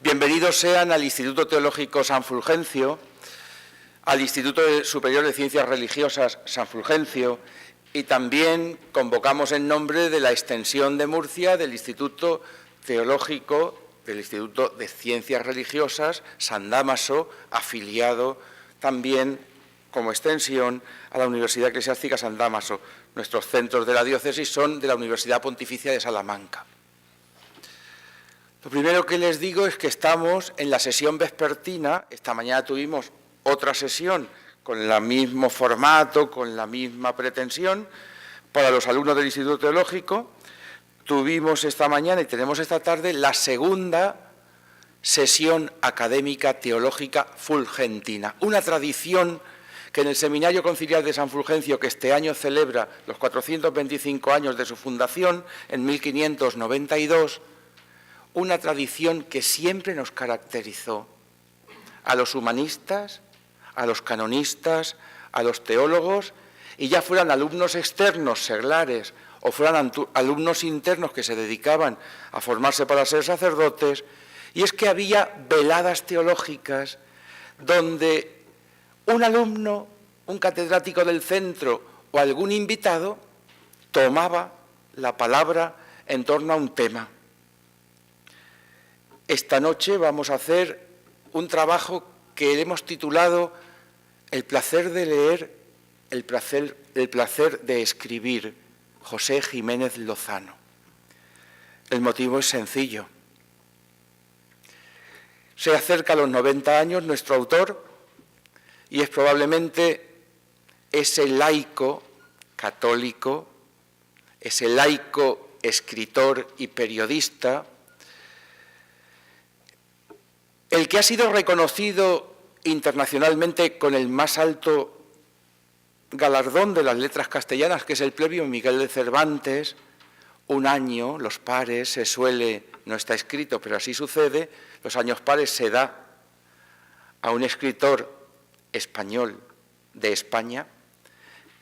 Bienvenidos sean al Instituto Teológico San Fulgencio, al Instituto Superior de Ciencias Religiosas San Fulgencio, y también convocamos en nombre de la Extensión de Murcia del Instituto Teológico, del Instituto de Ciencias Religiosas San Dámaso, afiliado también como extensión a la Universidad Eclesiástica San Dámaso. Nuestros centros de la diócesis son de la Universidad Pontificia de Salamanca. Lo primero que les digo es que estamos en la sesión vespertina. Esta mañana tuvimos otra sesión con el mismo formato, con la misma pretensión, para los alumnos del Instituto Teológico. Tuvimos esta mañana y tenemos esta tarde la segunda sesión académica teológica fulgentina, una tradición que en el Seminario Conciliar de San Fulgencio, que este año celebra los 425 años de su fundación, en 1592, una tradición que siempre nos caracterizó a los humanistas, a los canonistas, a los teólogos, y ya fueran alumnos externos, seglares, o fueran alumnos internos que se dedicaban a formarse para ser sacerdotes, y es que había veladas teológicas donde un alumno, un catedrático del centro o algún invitado tomaba la palabra en torno a un tema. Esta noche vamos a hacer un trabajo que hemos titulado El placer de leer, el placer de escribir, José Jiménez Lozano. El motivo es sencillo. Se acerca a los 90 años nuestro autor y es probablemente ese laico católico, ese laico escritor y periodista, el que ha sido reconocido internacionalmente con el más alto galardón de las letras castellanas, que es el Premio Miguel de Cervantes. Un año, los pares, se suele, no está escrito, pero así sucede, los años pares se da a un escritor español de España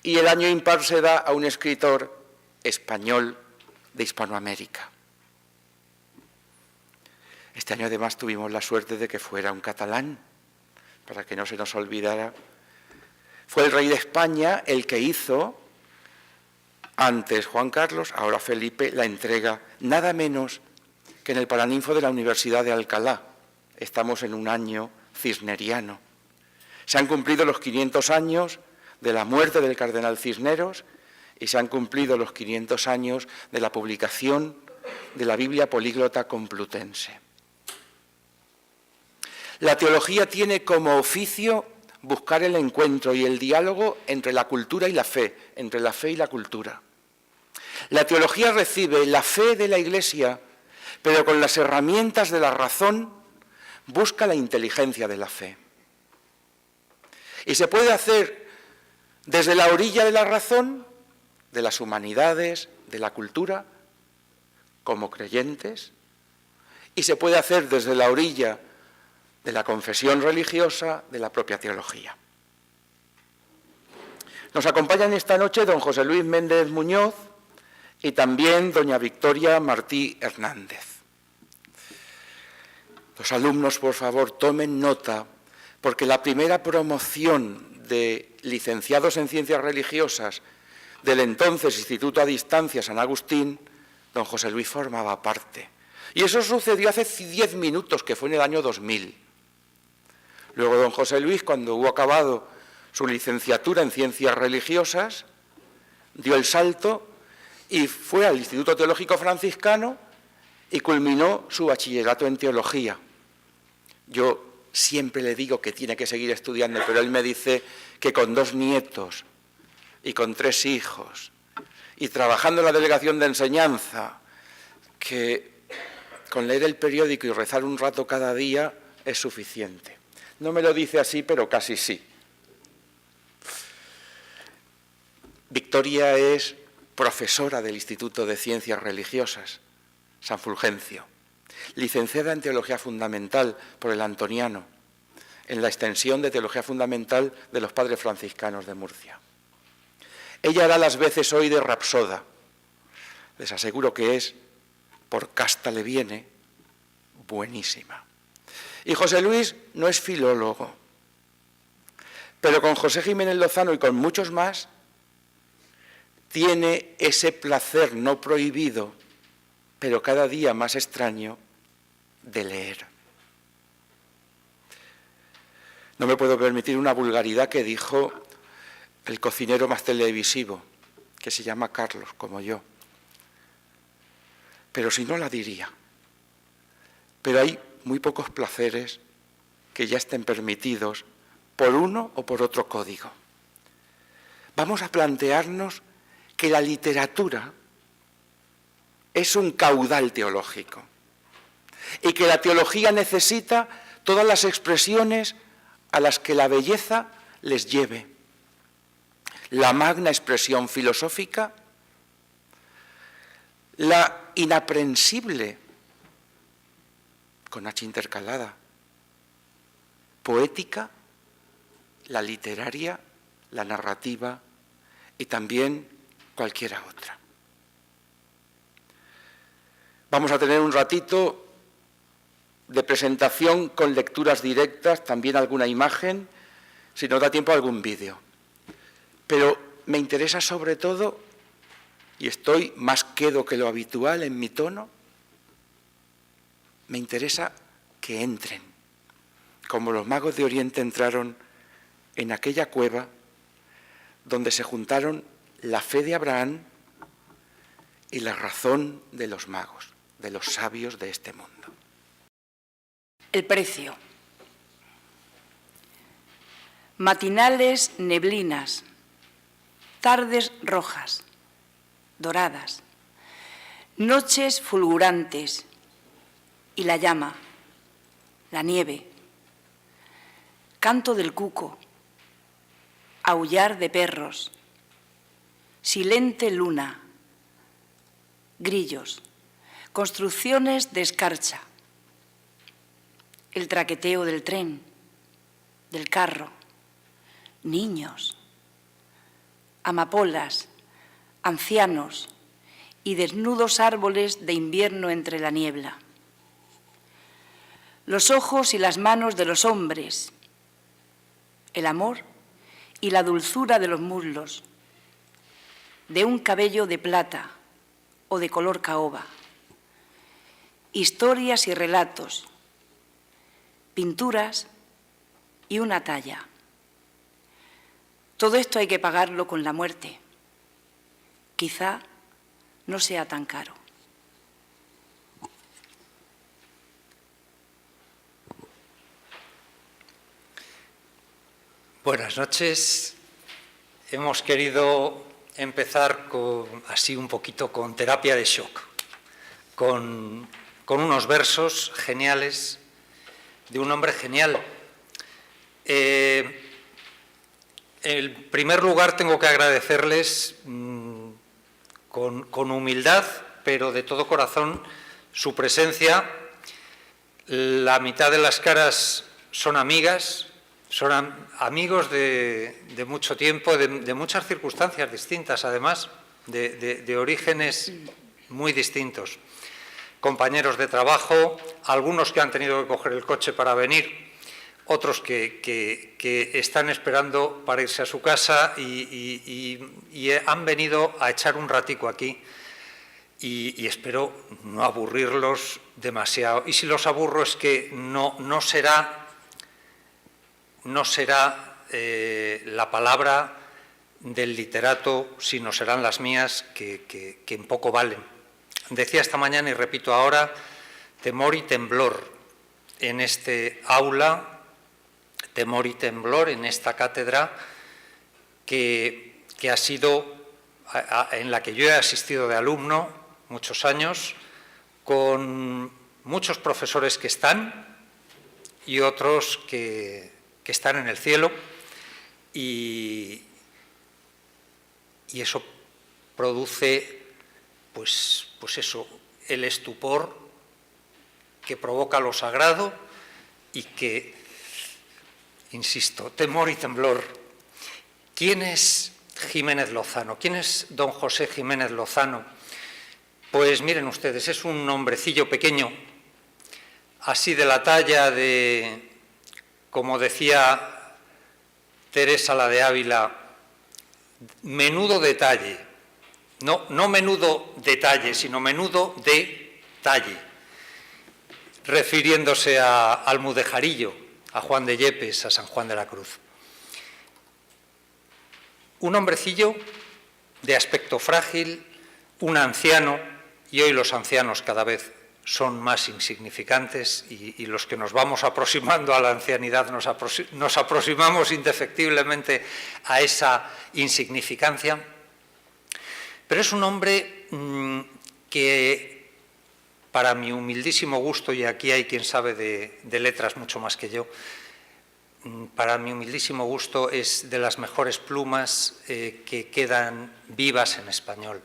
y el año impar se da a un escritor español de Hispanoamérica. Este año además tuvimos la suerte de que fuera un catalán, para que no se nos olvidara. Fue el rey de España el que hizo, antes Juan Carlos, ahora Felipe, la entrega nada menos que en el Paraninfo de la Universidad de Alcalá. Estamos en un año cisneriano. Se han cumplido los 500 años de la muerte del cardenal Cisneros y se han cumplido los 500 años de la publicación de la Biblia Políglota Complutense. La teología tiene como oficio buscar el encuentro y el diálogo entre la cultura y la fe, entre la fe y la cultura. La teología recibe la fe de la Iglesia, pero con las herramientas de la razón busca la inteligencia de la fe. Y se puede hacer desde la orilla de la razón, de las humanidades, de la cultura, como creyentes, y se puede hacer desde la orilla de la confesión religiosa, de la propia teología. Nos acompañan esta noche don José Luis Méndez Muñoz y también doña Victoria Martí Hernández. Los alumnos, por favor, tomen nota, porque la primera promoción de licenciados en Ciencias Religiosas del entonces Instituto a Distancia San Agustín, don José Luis formaba parte. Y eso sucedió hace 10 minutos, que fue en el año 2000. Luego don José Luis, cuando hubo acabado su licenciatura en Ciencias Religiosas, dio el salto y fue al Instituto Teológico Franciscano y culminó su bachillerato en Teología. Yo siempre le digo que tiene que seguir estudiando, pero él me dice que con 2 nietos y con 3 hijos y trabajando en la delegación de enseñanza, que con leer el periódico y rezar un rato cada día es suficiente. No me lo dice así, pero casi sí. Victoria es profesora del Instituto de Ciencias Religiosas San Fulgencio, licenciada en Teología Fundamental por el Antoniano, en la extensión de Teología Fundamental de los Padres Franciscanos de Murcia. Ella hará las veces hoy de rapsoda. Les aseguro que es, por casta le viene, buenísima. Y José Luis no es filólogo, pero con José Jiménez Lozano y con muchos más tiene ese placer no prohibido, pero cada día más extraño, de leer. No me puedo permitir una vulgaridad que dijo el cocinero más televisivo, que se llama Carlos, como yo. Pero si no la diría. Pero hay muy pocos placeres que ya estén permitidos por uno o por otro código. Vamos a plantearnos que la literatura es un caudal teológico y que la teología necesita todas las expresiones a las que la belleza les lleve. La magna expresión filosófica, la inaprensible, con H intercalada, poética, la literaria, la narrativa y también cualquiera otra. Vamos a tener un ratito de presentación con lecturas directas, también alguna imagen, si nos da tiempo algún vídeo. Pero me interesa sobre todo, y estoy más quedo que lo habitual en mi tono, me interesa que entren, como los magos de Oriente entraron en aquella cueva donde se juntaron la fe de Abraham y la razón de los magos, de los sabios de este mundo. El precio. Matinales neblinas, tardes rojas, doradas, noches fulgurantes y la llama, la nieve, canto del cuco, aullar de perros, silente luna, grillos, construcciones de escarcha, el traqueteo del tren, del carro, niños, amapolas, ancianos y desnudos árboles de invierno entre la niebla. Los ojos y las manos de los hombres, el amor y la dulzura de los muslos, de un cabello de plata o de color caoba, historias y relatos, pinturas y una talla. Todo esto hay que pagarlo con la muerte. Quizá no sea tan caro. Buenas noches. Hemos querido empezar así un poquito con terapia de shock, con unos versos geniales de un hombre genial. En primer lugar, tengo que agradecerles con humildad, pero de todo corazón, su presencia. La mitad de las caras son amigas, son amigos de mucho tiempo, de muchas circunstancias distintas, además, de orígenes muy distintos. Compañeros de trabajo, algunos que han tenido que coger el coche para venir, otros que están esperando para irse a su casa y han venido a echar un ratico aquí y espero no aburrirlos demasiado. Y si los aburro es que no será la palabra del literato, sino serán las mías que en poco valen. Decía esta mañana y repito ahora, temor y temblor en este aula, temor y temblor en esta cátedra que ha sido, en la que yo he asistido de alumno muchos años, con muchos profesores que están y otros que están en el cielo, y eso produce pues eso, el estupor que provoca lo sagrado y que, insisto, temor y temblor. ¿Quién es Jiménez Lozano? ¿Quién es don José Jiménez Lozano? Pues miren ustedes, es un hombrecillo pequeño, así de la talla de, como decía Teresa la de Ávila, menudo detalle, no menudo detalle, sino menudo detalle, refiriéndose a Almudejarillo, a Juan de Yepes, a San Juan de la Cruz. Un hombrecillo de aspecto frágil, un anciano, y hoy los ancianos cada vez son más insignificantes y los que nos vamos aproximando a la ancianidad nos aproximamos indefectiblemente a esa insignificancia. Pero es un hombre que, para mi humildísimo gusto, y aquí hay quien sabe de letras mucho más que yo, para mi humildísimo gusto es de las mejores plumas que quedan vivas en español.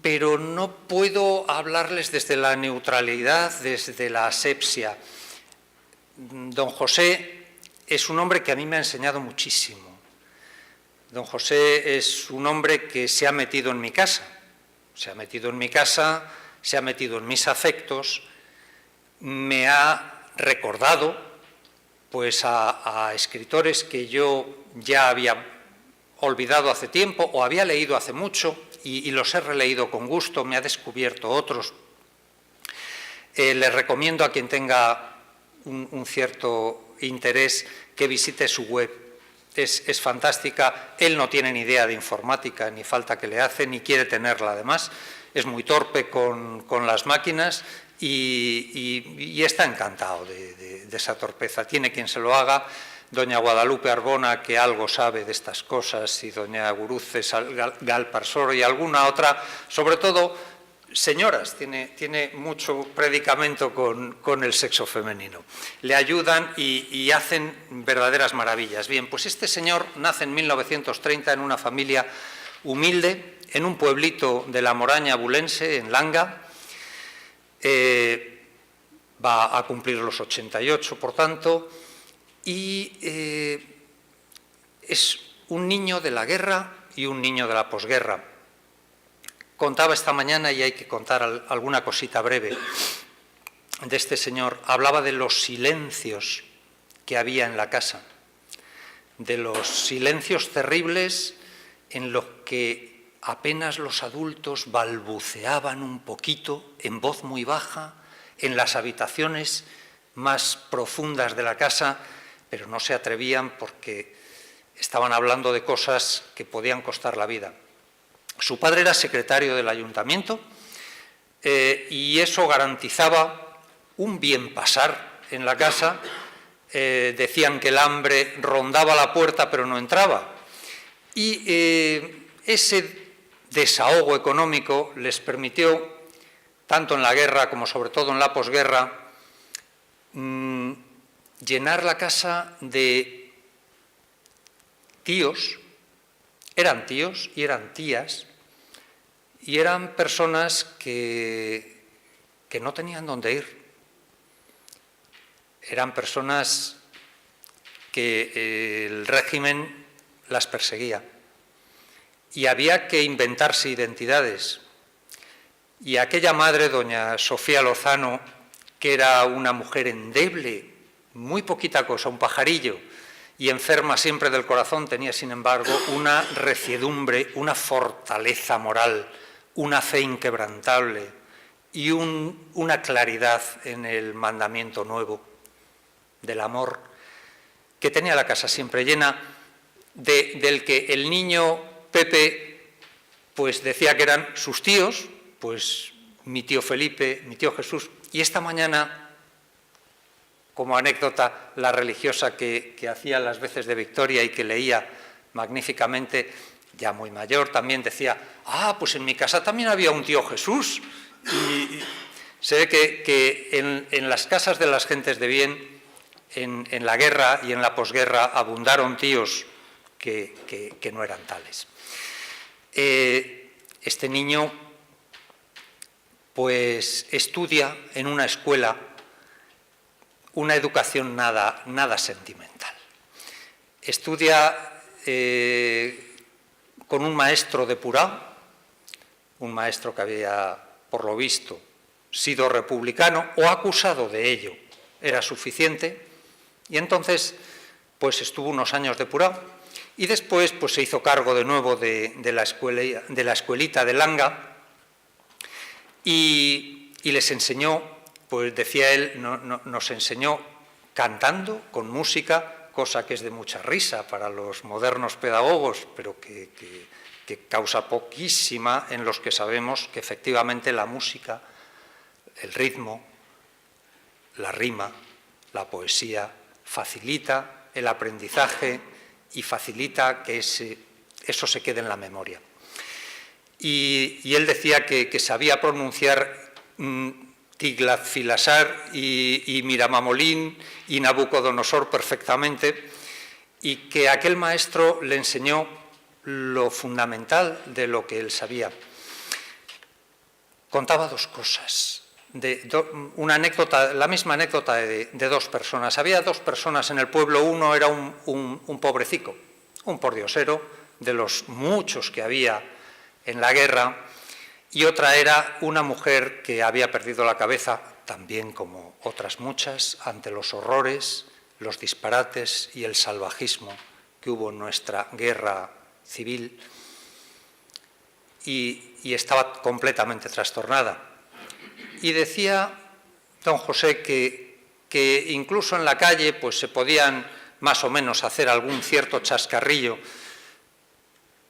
Pero no puedo hablarles desde la neutralidad, desde la asepsia. Don José es un hombre que a mí me ha enseñado muchísimo. Don José es un hombre que se ha metido en mi casa, se ha metido en mis afectos, me ha recordado pues a escritores que yo ya había olvidado hace tiempo o había leído hace mucho y los he releído con gusto, me ha descubierto otros. Les recomiendo a quien tenga un cierto interés que visite su web. Es fantástica. Él no tiene ni idea de informática, ni falta que le hace, ni quiere tenerla además. Es muy torpe con las máquinas y está encantado de esa torpeza. Tiene quien se lo haga. Doña Guadalupe Arbona, que algo sabe de estas cosas, y doña Guruces Galparsoro y alguna otra, sobre todo señoras, tiene mucho predicamento con el sexo femenino. Le ayudan y hacen verdaderas maravillas. Bien, pues este señor nace en 1930 en una familia humilde, en un pueblito de la Moraña bulense, en Langa. Va a cumplir los 88, por tanto, y es un niño de la guerra y un niño de la posguerra. Contaba esta mañana, y hay que contar alguna cosita breve de este señor, hablaba de los silencios que había en la casa, de los silencios terribles en los que apenas los adultos balbuceaban un poquito en voz muy baja en las habitaciones más profundas de la casa, pero no se atrevían porque estaban hablando de cosas que podían costar la vida. Su padre era secretario del ayuntamiento y eso garantizaba un bien pasar en la casa. Decían que el hambre rondaba la puerta pero no entraba. Y ese desahogo económico les permitió, tanto en la guerra como sobre todo en la posguerra, llenar la casa de tíos. Eran tíos y eran tías, y eran personas que no tenían dónde ir. Eran personas que el régimen las perseguía y había que inventarse identidades. Y aquella madre, doña Sofía Lozano, que era una mujer endeble, muy poquita cosa, un pajarillo, y enferma siempre del corazón, tenía, sin embargo, una reciedumbre, una fortaleza moral, una fe inquebrantable y una claridad en el mandamiento nuevo del amor, que tenía la casa siempre llena, del que el niño Pepe pues decía que eran sus tíos, pues mi tío Felipe, mi tío Jesús, y esta mañana, como anécdota, la religiosa que hacía las veces de Victoria y que leía magníficamente, ya muy mayor, también decía, pues en mi casa también había un tío Jesús. Y se ve que en las casas de las gentes de bien, en la guerra y en la posguerra, abundaron tíos que no eran tales. Este niño pues estudia en una escuela una educación nada sentimental. Estudia con un maestro depurado, un maestro que había, por lo visto, sido republicano o acusado de ello era suficiente, y entonces pues estuvo unos años depurado y después pues se hizo cargo de nuevo de la escuelita de Langa y les enseñó, pues decía él, nos enseñó cantando, con música, cosa que es de mucha risa para los modernos pedagogos, pero que causa poquísima en los que sabemos que efectivamente la música, el ritmo, la rima, la poesía, facilita el aprendizaje y facilita que eso se quede en la memoria. Y él decía que sabía pronunciar Tiglath-Pileser y Miramamolín y Nabucodonosor perfectamente, y que aquel maestro le enseñó lo fundamental de lo que él sabía. Contaba dos cosas, una anécdota, la misma anécdota de dos personas. Había dos personas en el pueblo, uno era un pobrecico, un pordiosero de los muchos que había en la guerra, y otra era una mujer que había perdido la cabeza, también como otras muchas, ante los horrores, los disparates y el salvajismo que hubo en nuestra guerra civil, y estaba completamente trastornada. Y decía don José que incluso en la calle pues se podían más o menos hacer algún cierto chascarrillo,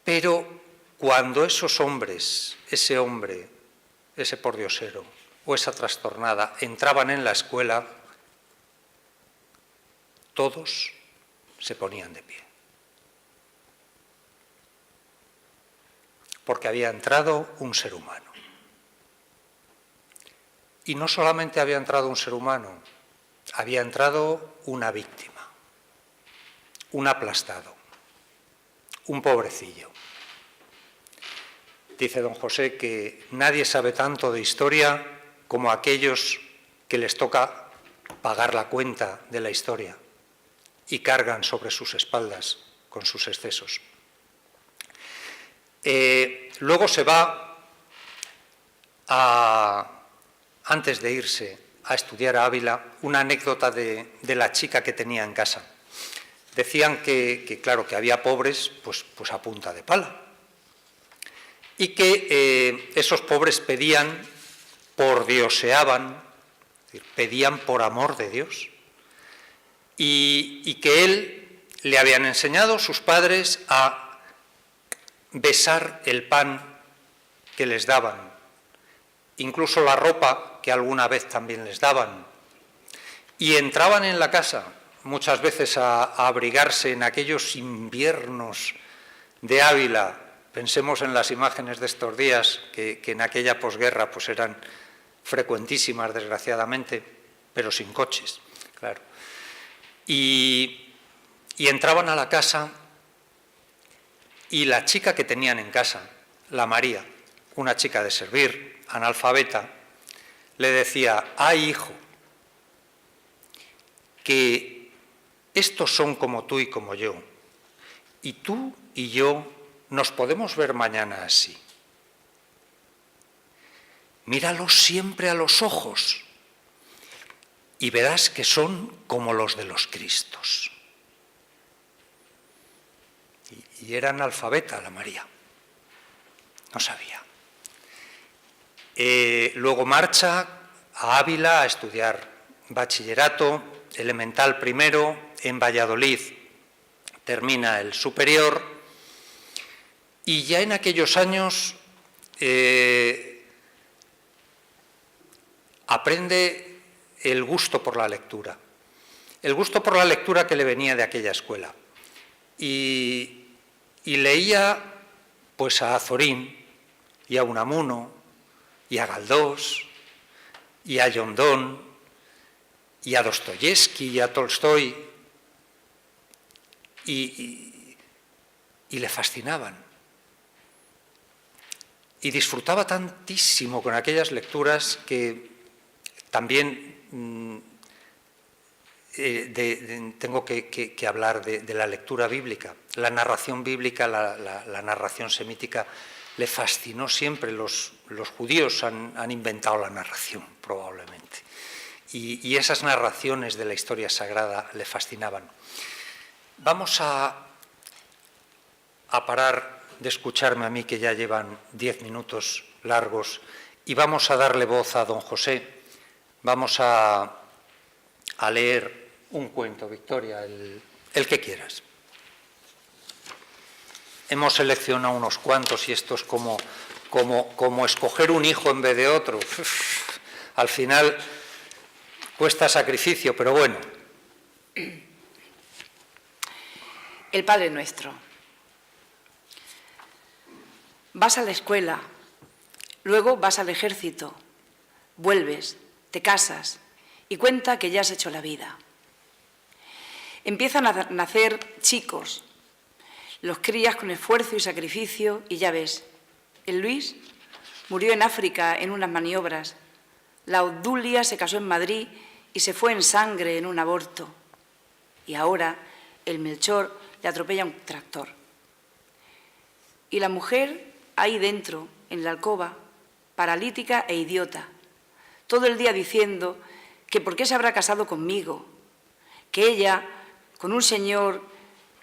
pero cuando esos hombres, ese hombre, ese pordiosero o esa trastornada entraban en la escuela, todos se ponían de pie. Porque había entrado un ser humano. Y no solamente había entrado un ser humano, había entrado una víctima, un aplastado, un pobrecillo. Dice don José que nadie sabe tanto de historia como aquellos que les toca pagar la cuenta de la historia y cargan sobre sus espaldas con sus excesos. Luego se va antes de irse a estudiar a Ávila, una anécdota de la chica que tenía en casa. Decían que claro, que había pobres pues a punta de pala, y que esos pobres pedían, pordioseaban, pedían por amor de Dios, y que él le habían enseñado sus padres a besar el pan que les daban, incluso la ropa que alguna vez también les daban, y entraban en la casa muchas veces a abrigarse en aquellos inviernos de Ávila. Pensemos en las imágenes de estos días que en aquella posguerra pues eran frecuentísimas, desgraciadamente, pero sin coches, claro. Y entraban a la casa, y la chica que tenían en casa, la María, una chica de servir, analfabeta, le decía: ¡ay, hijo, que estos son como tú y como yo, y tú y yo nos podemos ver mañana así! Míralos siempre a los ojos y verás que son como los de los Cristos. Y era analfabeta la María, no sabía. Luego marcha a Ávila a estudiar bachillerato, elemental primero, en Valladolid termina el superior, y ya en aquellos años aprende el gusto por la lectura que le venía de aquella escuela. Y leía pues a Azorín y a Unamuno y a Galdós y a John Donne y a Dostoyevsky y a Tolstoy, y le fascinaban. Y disfrutaba tantísimo con aquellas lecturas que también tengo que hablar de la lectura bíblica. La narración bíblica, la narración semítica, le fascinó siempre. Los los judíos han inventado la narración, probablemente. Y esas narraciones de la historia sagrada le fascinaban. Vamos a parar de escucharme a mí, que ya llevan 10 minutos largos, y vamos a darle voz a don José. Vamos a leer un cuento, Victoria, el que quieras. Hemos seleccionado unos cuantos y esto es como escoger un hijo en vez de otro. Al final cuesta sacrificio, pero bueno. El Padre Nuestro. Vas a la escuela, luego vas al ejército, vuelves, te casas y cuenta que ya has hecho la vida. Empiezan a nacer chicos, los crías con esfuerzo y sacrificio y ya ves, el Luis murió en África en unas maniobras, la Obdulia se casó en Madrid y se fue en sangre en un aborto y ahora el Melchor le atropella un tractor. Y la mujer ahí dentro, en la alcoba, paralítica e idiota, todo el día diciendo que por qué se habrá casado conmigo, que ella, con un señor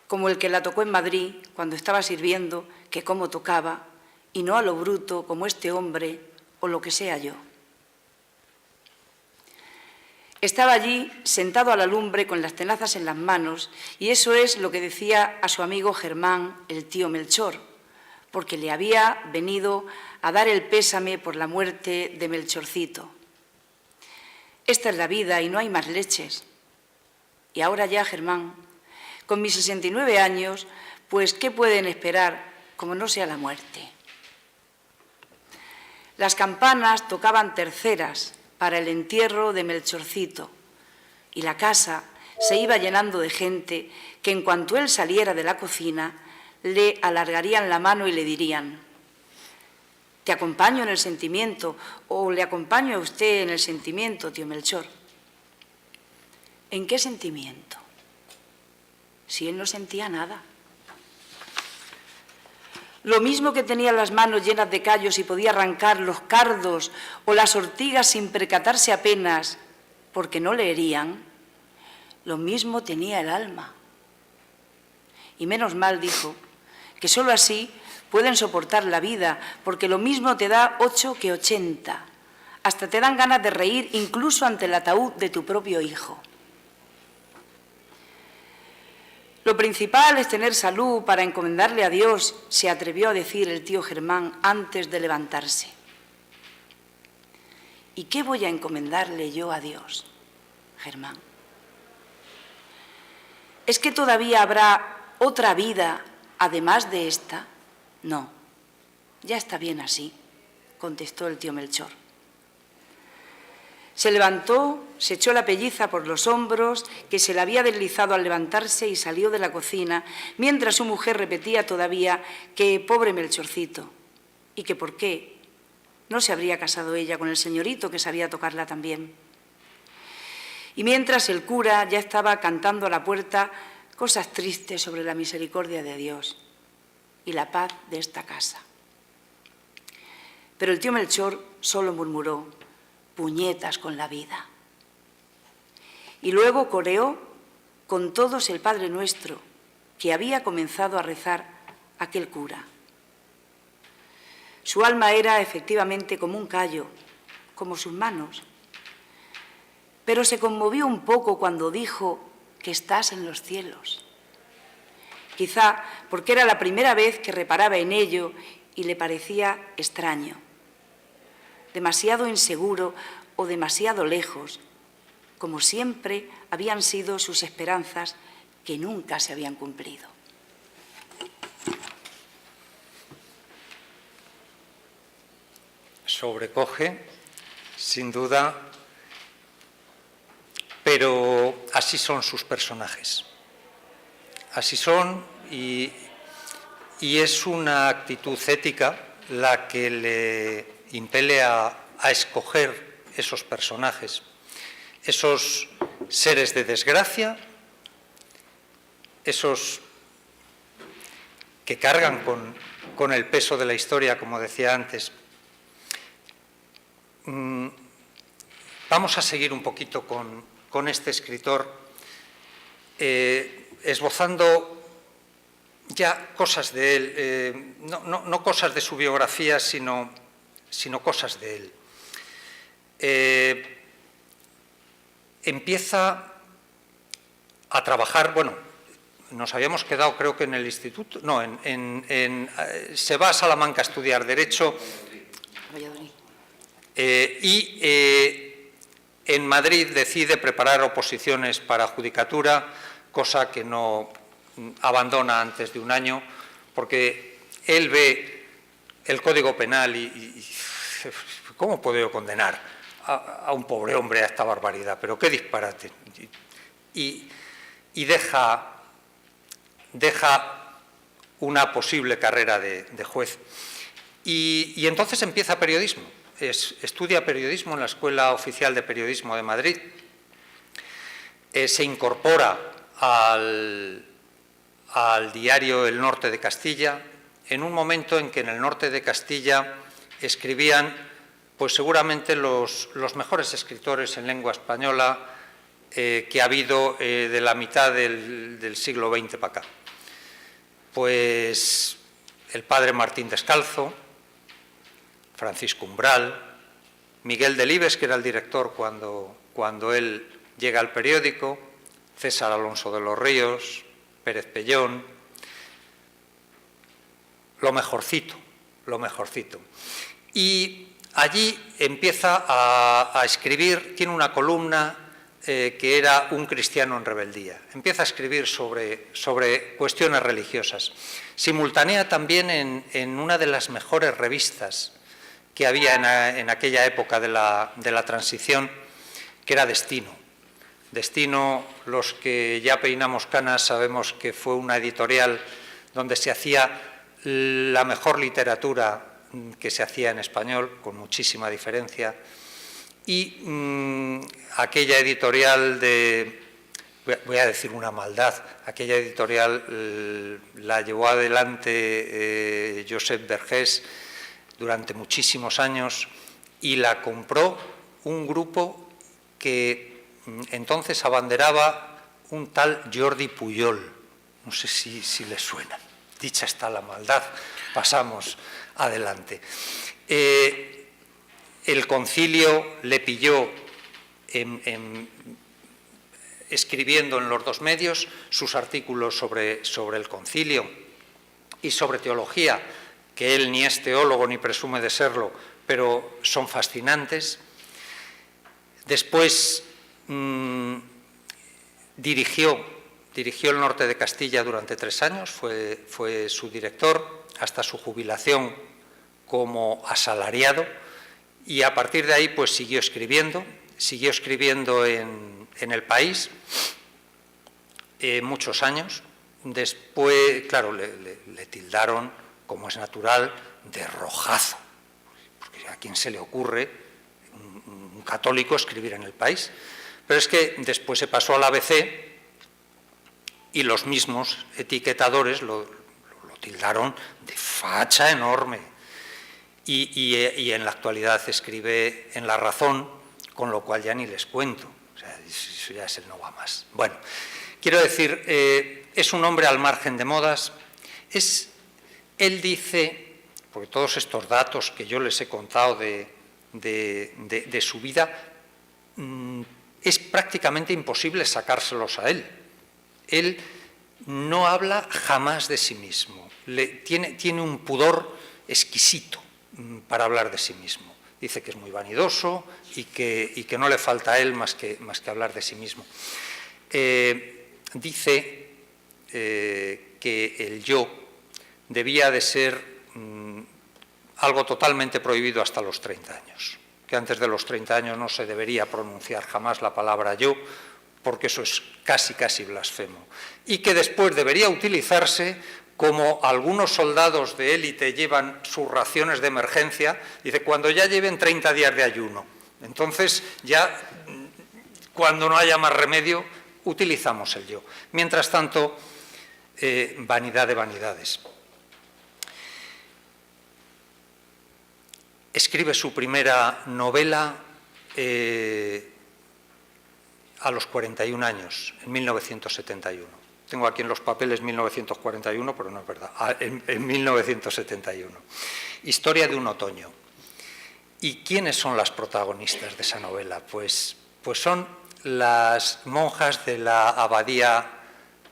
como el que la tocó en Madrid cuando estaba sirviendo, que cómo tocaba, y no a lo bruto como este hombre o lo que sea yo. Estaba allí sentado a la lumbre con las tenazas en las manos y eso es lo que decía a su amigo Germán, el tío Melchor, porque le había venido a dar el pésame por la muerte de Melchorcito. Esta es la vida y no hay más leches. Y ahora ya, Germán, con mis 69 años, pues ¿qué pueden esperar como no sea la muerte? Las campanas tocaban terceras para el entierro de Melchorcito y la casa se iba llenando de gente que en cuanto él saliera de la cocina le alargarían la mano y le dirían: te acompaño en el sentimiento o le acompaño a usted en el sentimiento, tío Melchor. ¿En qué sentimiento? Si él no sentía nada. Lo mismo que tenía las manos llenas de callos y podía arrancar los cardos o las ortigas sin percatarse apenas porque no le herían, lo mismo tenía el alma. Y menos mal, dijo, que sólo así pueden soportar la vida, porque lo mismo te da 8 que 80. Hasta te dan ganas de reír incluso ante el ataúd de tu propio hijo. Lo principal es tener salud para encomendarle a Dios, se atrevió a decir el tío Germán antes de levantarse. ¿Y qué voy a encomendarle yo a Dios, Germán? ¿Es que todavía habrá otra vida además de esta? No, ya está bien así, contestó el tío Melchor. Se levantó, se echó la pelliza por los hombros, que se le había deslizado al levantarse y salió de la cocina, mientras su mujer repetía todavía que pobre Melchorcito, y que por qué no se habría casado ella con el señorito que sabía tocarla también. Y mientras el cura ya estaba cantando a la puerta cosas tristes sobre la misericordia de Dios y la paz de esta casa. Pero el tío Melchor solo murmuró: puñetas con la vida. Y luego coreó con todos el Padre Nuestro que había comenzado a rezar aquel cura. Su alma era efectivamente como un callo, como sus manos, pero se conmovió un poco cuando dijo que estás en los cielos. Quizá porque era la primera vez que reparaba en ello y le parecía extraño, demasiado inseguro o demasiado lejos, como siempre habían sido sus esperanzas que nunca se habían cumplido. Sobrecoge, sin duda, pero así son sus personajes. Así son y es una actitud ética la que le impele a escoger esos personajes, esos seres de desgracia, esos que cargan con el peso de la historia, como decía antes, vamos a seguir un poquito con este escritor, esbozando ya cosas de él, no cosas de su biografía, sino cosas de él. Empieza a trabajar, bueno, nos habíamos quedado creo que en el instituto, no, se va a Salamanca a estudiar Derecho y en Madrid decide preparar oposiciones para judicatura, cosa que no abandona antes de un año, porque él ve el Código Penal y ¿cómo puedo yo condenar a un pobre hombre a esta barbaridad? Pero qué disparate. Y deja una posible carrera de juez. Y entonces empieza periodismo. Estudia periodismo en la Escuela Oficial de Periodismo de Madrid. Se incorpora al diario El Norte de Castilla, en un momento en que en el norte de Castilla escribían, pues seguramente los mejores escritores en lengua española que ha habido de la mitad del siglo XX para acá. Pues el padre Martín Descalzo, Francisco Umbral, Miguel Delibes, que era el director cuando él llega al periódico, César Alonso de los Ríos, Pérez Pellón, lo mejorcito. Y allí empieza a escribir, tiene una columna que era Un cristiano en rebeldía. Empieza a escribir sobre cuestiones religiosas. Simultánea también en una de las mejores revistas que había en aquella época de la transición, que era Destino. Destino, los que ya peinamos canas sabemos que fue una editorial donde se hacía la mejor literatura que se hacía en español, con muchísima diferencia, y aquella editorial voy a decir una maldad, aquella editorial la llevó adelante Josep Vergés durante muchísimos años y la compró un grupo que entonces abanderaba un tal Jordi Pujol, no sé si les suena. Dicha está la maldad, pasamos adelante. El concilio le pilló escribiendo en los dos medios sus artículos sobre el concilio y sobre teología, que él ni es teólogo ni presume de serlo, pero son fascinantes. Después dirigió el norte de Castilla durante 3 años, fue su director hasta su jubilación como asalariado y a partir de ahí pues siguió escribiendo en El País muchos años. Después, claro, le tildaron, como es natural, de rojazo, porque a quién se le ocurre un católico escribir en El País. Pero es que después se pasó al ABC y los mismos etiquetadores lo tildaron de facha enorme. Y en la actualidad escribe en La Razón, con lo cual ya ni les cuento. O sea, eso ya es el no va más. Bueno, quiero decir, es un hombre al margen de modas. Él dice, porque todos estos datos que yo les he contado de su vida, es prácticamente imposible sacárselos a él. Él no habla jamás de sí mismo. Tiene un pudor exquisito para hablar de sí mismo. Dice que es muy vanidoso y que no le falta a él más que hablar de sí mismo. Dice que el yo debía de ser algo totalmente prohibido hasta los 30 años, que antes de los 30 años no se debería pronunciar jamás la palabra yo, porque eso es casi blasfemo, y que después debería utilizarse como algunos soldados de élite llevan sus raciones de emergencia, dice, cuando ya lleven 30 días de ayuno. Entonces, ya cuando no haya más remedio, utilizamos el yo. Mientras tanto, vanidad de vanidades. escribe su primera novela a los 41 años, en 1971. Tengo aquí en los papeles 1941, pero no es verdad, en 1971. Historia de un otoño. ¿Y quiénes son las protagonistas de esa novela? Pues son las monjas de la abadía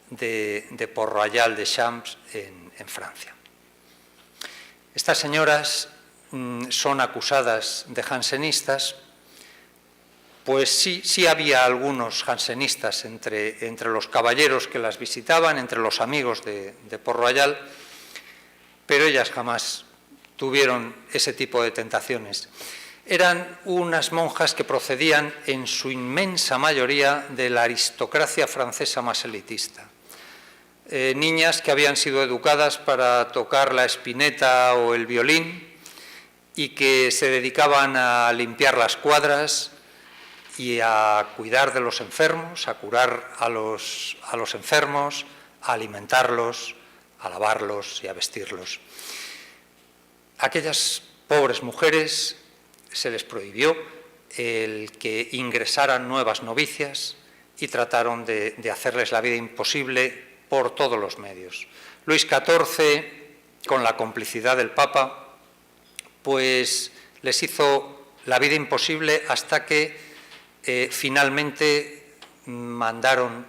de Port-Royal de Champs en Francia. Estas señoras son acusadas de jansenistas. Pues sí había algunos jansenistas entre los caballeros que las visitaban, entre los amigos de Port-Royal, pero ellas jamás tuvieron ese tipo de tentaciones. Eran unas monjas que procedían en su inmensa mayoría de la aristocracia francesa más elitista. Niñas que habían sido educadas para tocar la espineta o el violín y que se dedicaban a limpiar las cuadras y a cuidar de los enfermos, a curar a los enfermos, a alimentarlos, a lavarlos y a vestirlos. A aquellas pobres mujeres se les prohibió el que ingresaran nuevas novicias y trataron de hacerles la vida imposible por todos los medios. Luis XIV, con la complicidad del Papa, pues les hizo la vida imposible hasta que finalmente mandaron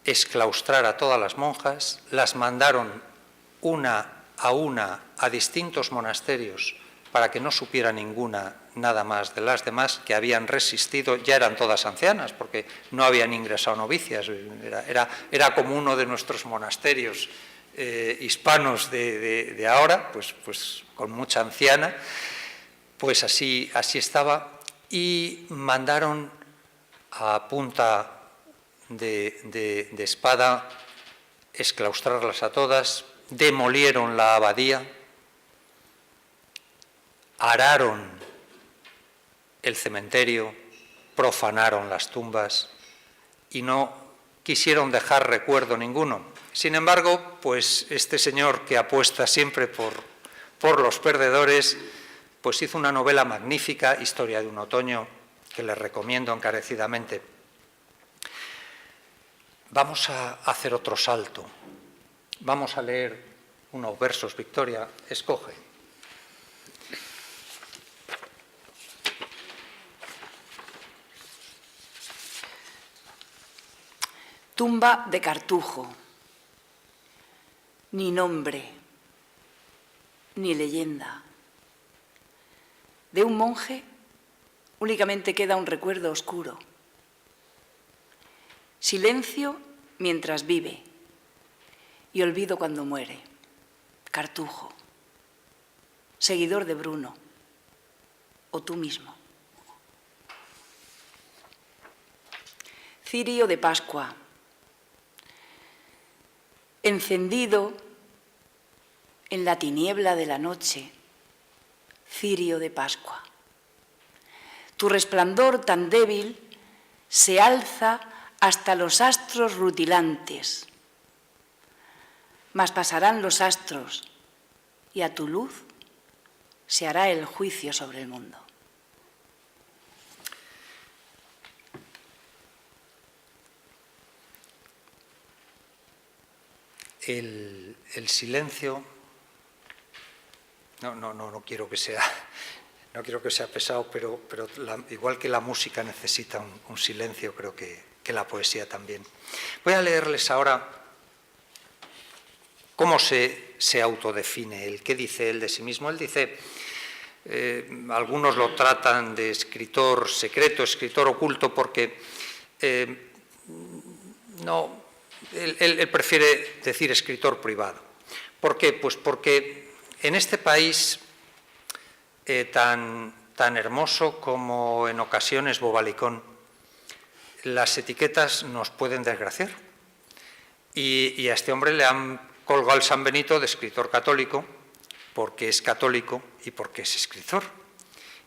exclaustrar a todas las monjas, las mandaron una a distintos monasterios para que no supiera ninguna nada más de las demás que habían resistido. Ya eran todas ancianas porque no habían ingresado novicias, era como uno de nuestros monasterios hispanos de ahora, pues con mucha anciana, pues así estaba. Y mandaron a punta de espada exclaustrarlas a todas, demolieron la abadía, araron el cementerio, profanaron las tumbas y no quisieron dejar recuerdo ninguno. Sin embargo, pues este señor que apuesta siempre por los perdedores, pues hizo una novela magnífica, Historia de un otoño, que les recomiendo encarecidamente. Vamos a hacer otro salto. Vamos a leer unos versos. Victoria, escoge. Tumba de Cartujo. Ni nombre, ni leyenda. De un monje únicamente queda un recuerdo oscuro. Silencio mientras vive y olvido cuando muere. Cartujo, seguidor de Bruno, o tú mismo. Cirio de Pascua. Encendido en la tiniebla de la noche, cirio de Pascua. Tu resplandor tan débil se alza hasta los astros rutilantes, mas pasarán los astros y a tu luz se hará el juicio sobre el mundo. El silencio, no quiero que sea pesado, pero igual que la música necesita un silencio, creo que la poesía también. Voy a leerles ahora cómo se autodefine él, qué dice él de sí mismo. Él dice, algunos lo tratan de escritor secreto, escritor oculto, porque él prefiere decir escritor privado. ¿Por qué? Pues porque en este país tan hermoso como en ocasiones bobalicón, las etiquetas nos pueden desgraciar. Y a este hombre le han colgado el San Benito de escritor católico, porque es católico y porque es escritor.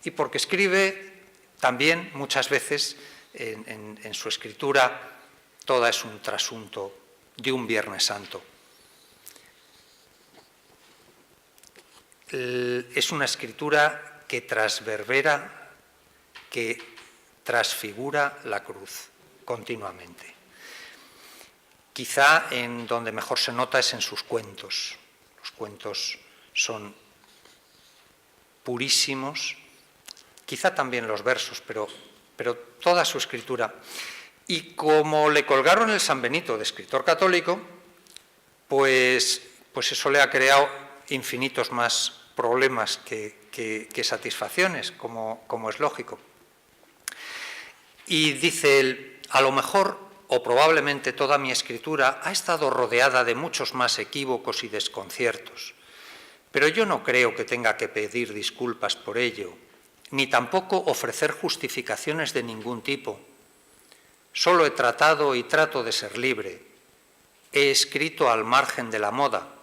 Y porque escribe también muchas veces en su escritura, toda es un trasunto de un Viernes Santo. Es una escritura que transverbera, que transfigura la cruz continuamente. Quizá en donde mejor se nota es en sus cuentos. Los cuentos son purísimos, quizá también los versos, pero toda su escritura. Y como le colgaron el San Benito de escritor católico, pues eso le ha creado infinitos más problemas que satisfacciones, como es lógico. Y dice él, a lo mejor o probablemente toda mi escritura ha estado rodeada de muchos más equívocos y desconciertos, pero yo no creo que tenga que pedir disculpas por ello, ni tampoco ofrecer justificaciones de ningún tipo. Solo he tratado y trato de ser libre. He escrito al margen de la moda,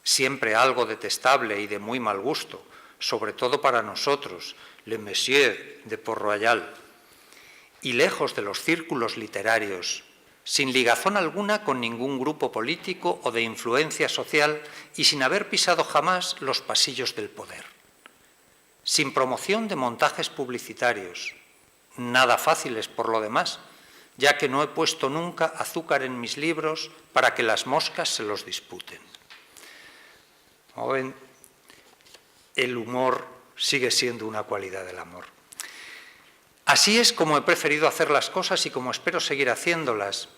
siempre algo detestable y de muy mal gusto, sobre todo para nosotros, le Monsieur de Port-Royal, y lejos de los círculos literarios, sin ligazón alguna con ningún grupo político o de influencia social y sin haber pisado jamás los pasillos del poder. Sin promoción de montajes publicitarios, nada fáciles por lo demás, ya que no he puesto nunca azúcar en mis libros para que las moscas se los disputen. Como ven, el humor sigue siendo una cualidad del amor. Así es como he preferido hacer las cosas y como espero seguir haciéndolas.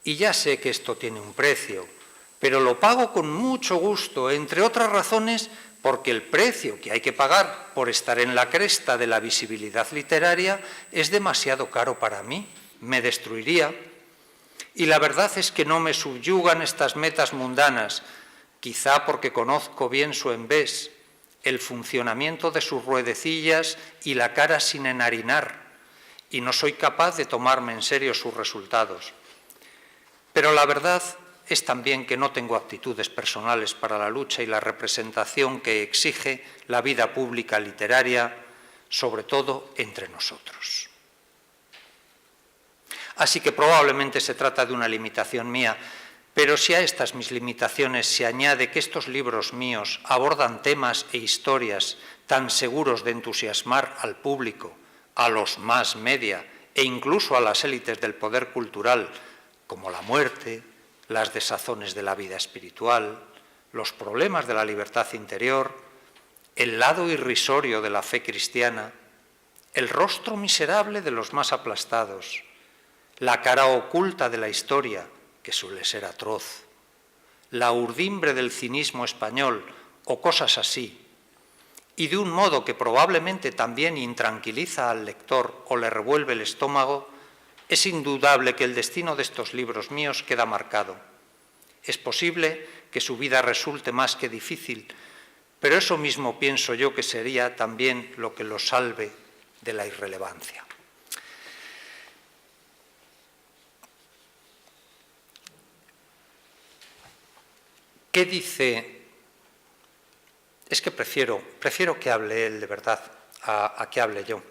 Y ya sé que esto tiene un precio, pero lo pago con mucho gusto, entre otras razones porque el precio que hay que pagar por estar en la cresta de la visibilidad literaria es demasiado caro para mí, me destruiría. Y la verdad es que no me subyugan estas metas mundanas, quizá porque conozco bien su envés, el funcionamiento de sus ruedecillas y la cara sin enharinar, y no soy capaz de tomarme en serio sus resultados. Pero la verdad es también que no tengo aptitudes personales para la lucha y la representación que exige la vida pública literaria, sobre todo entre nosotros. Así que probablemente se trata de una limitación mía, pero si a estas mis limitaciones se añade que estos libros míos abordan temas e historias tan seguros de entusiasmar al público, a los más media e incluso a las élites del poder cultural, como la muerte, las desazones de la vida espiritual, los problemas de la libertad interior, el lado irrisorio de la fe cristiana, el rostro miserable de los más aplastados, la cara oculta de la historia, que suele ser atroz, la urdimbre del cinismo español o cosas así, y de un modo que probablemente también intranquiliza al lector o le revuelve el estómago, es indudable que el destino de estos libros míos queda marcado. Es posible que su vida resulte más que difícil, pero eso mismo pienso yo que sería también lo que los salve de la irrelevancia. ¿Qué dice? Es que prefiero que hable él de verdad a que hable yo.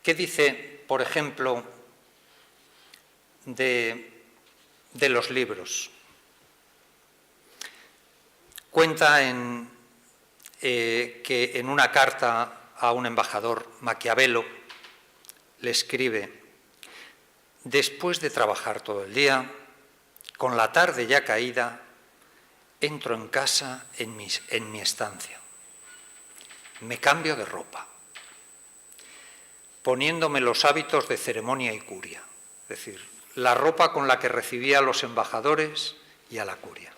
¿Qué dice, por ejemplo, de los libros? Cuenta que en una carta a un embajador, Maquiavelo, le escribe: después de trabajar todo el día, con la tarde ya caída, entro en casa en mi estancia. Me cambio de ropa, poniéndome los hábitos de ceremonia y curia, es decir, la ropa con la que recibía a los embajadores y a la curia.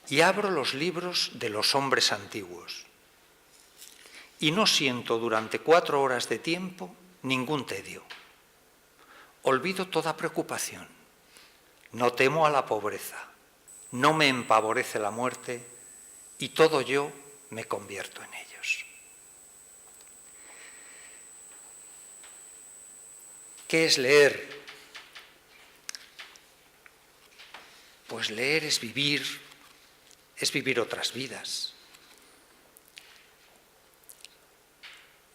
Y abro los libros de los hombres antiguos. Y no siento durante 4 horas de tiempo ningún tedio. Olvido toda preocupación. No temo a la pobreza. No me empavorece la muerte y todo yo me convierto en ellos. ¿Qué es leer? Pues leer es vivir otras vidas.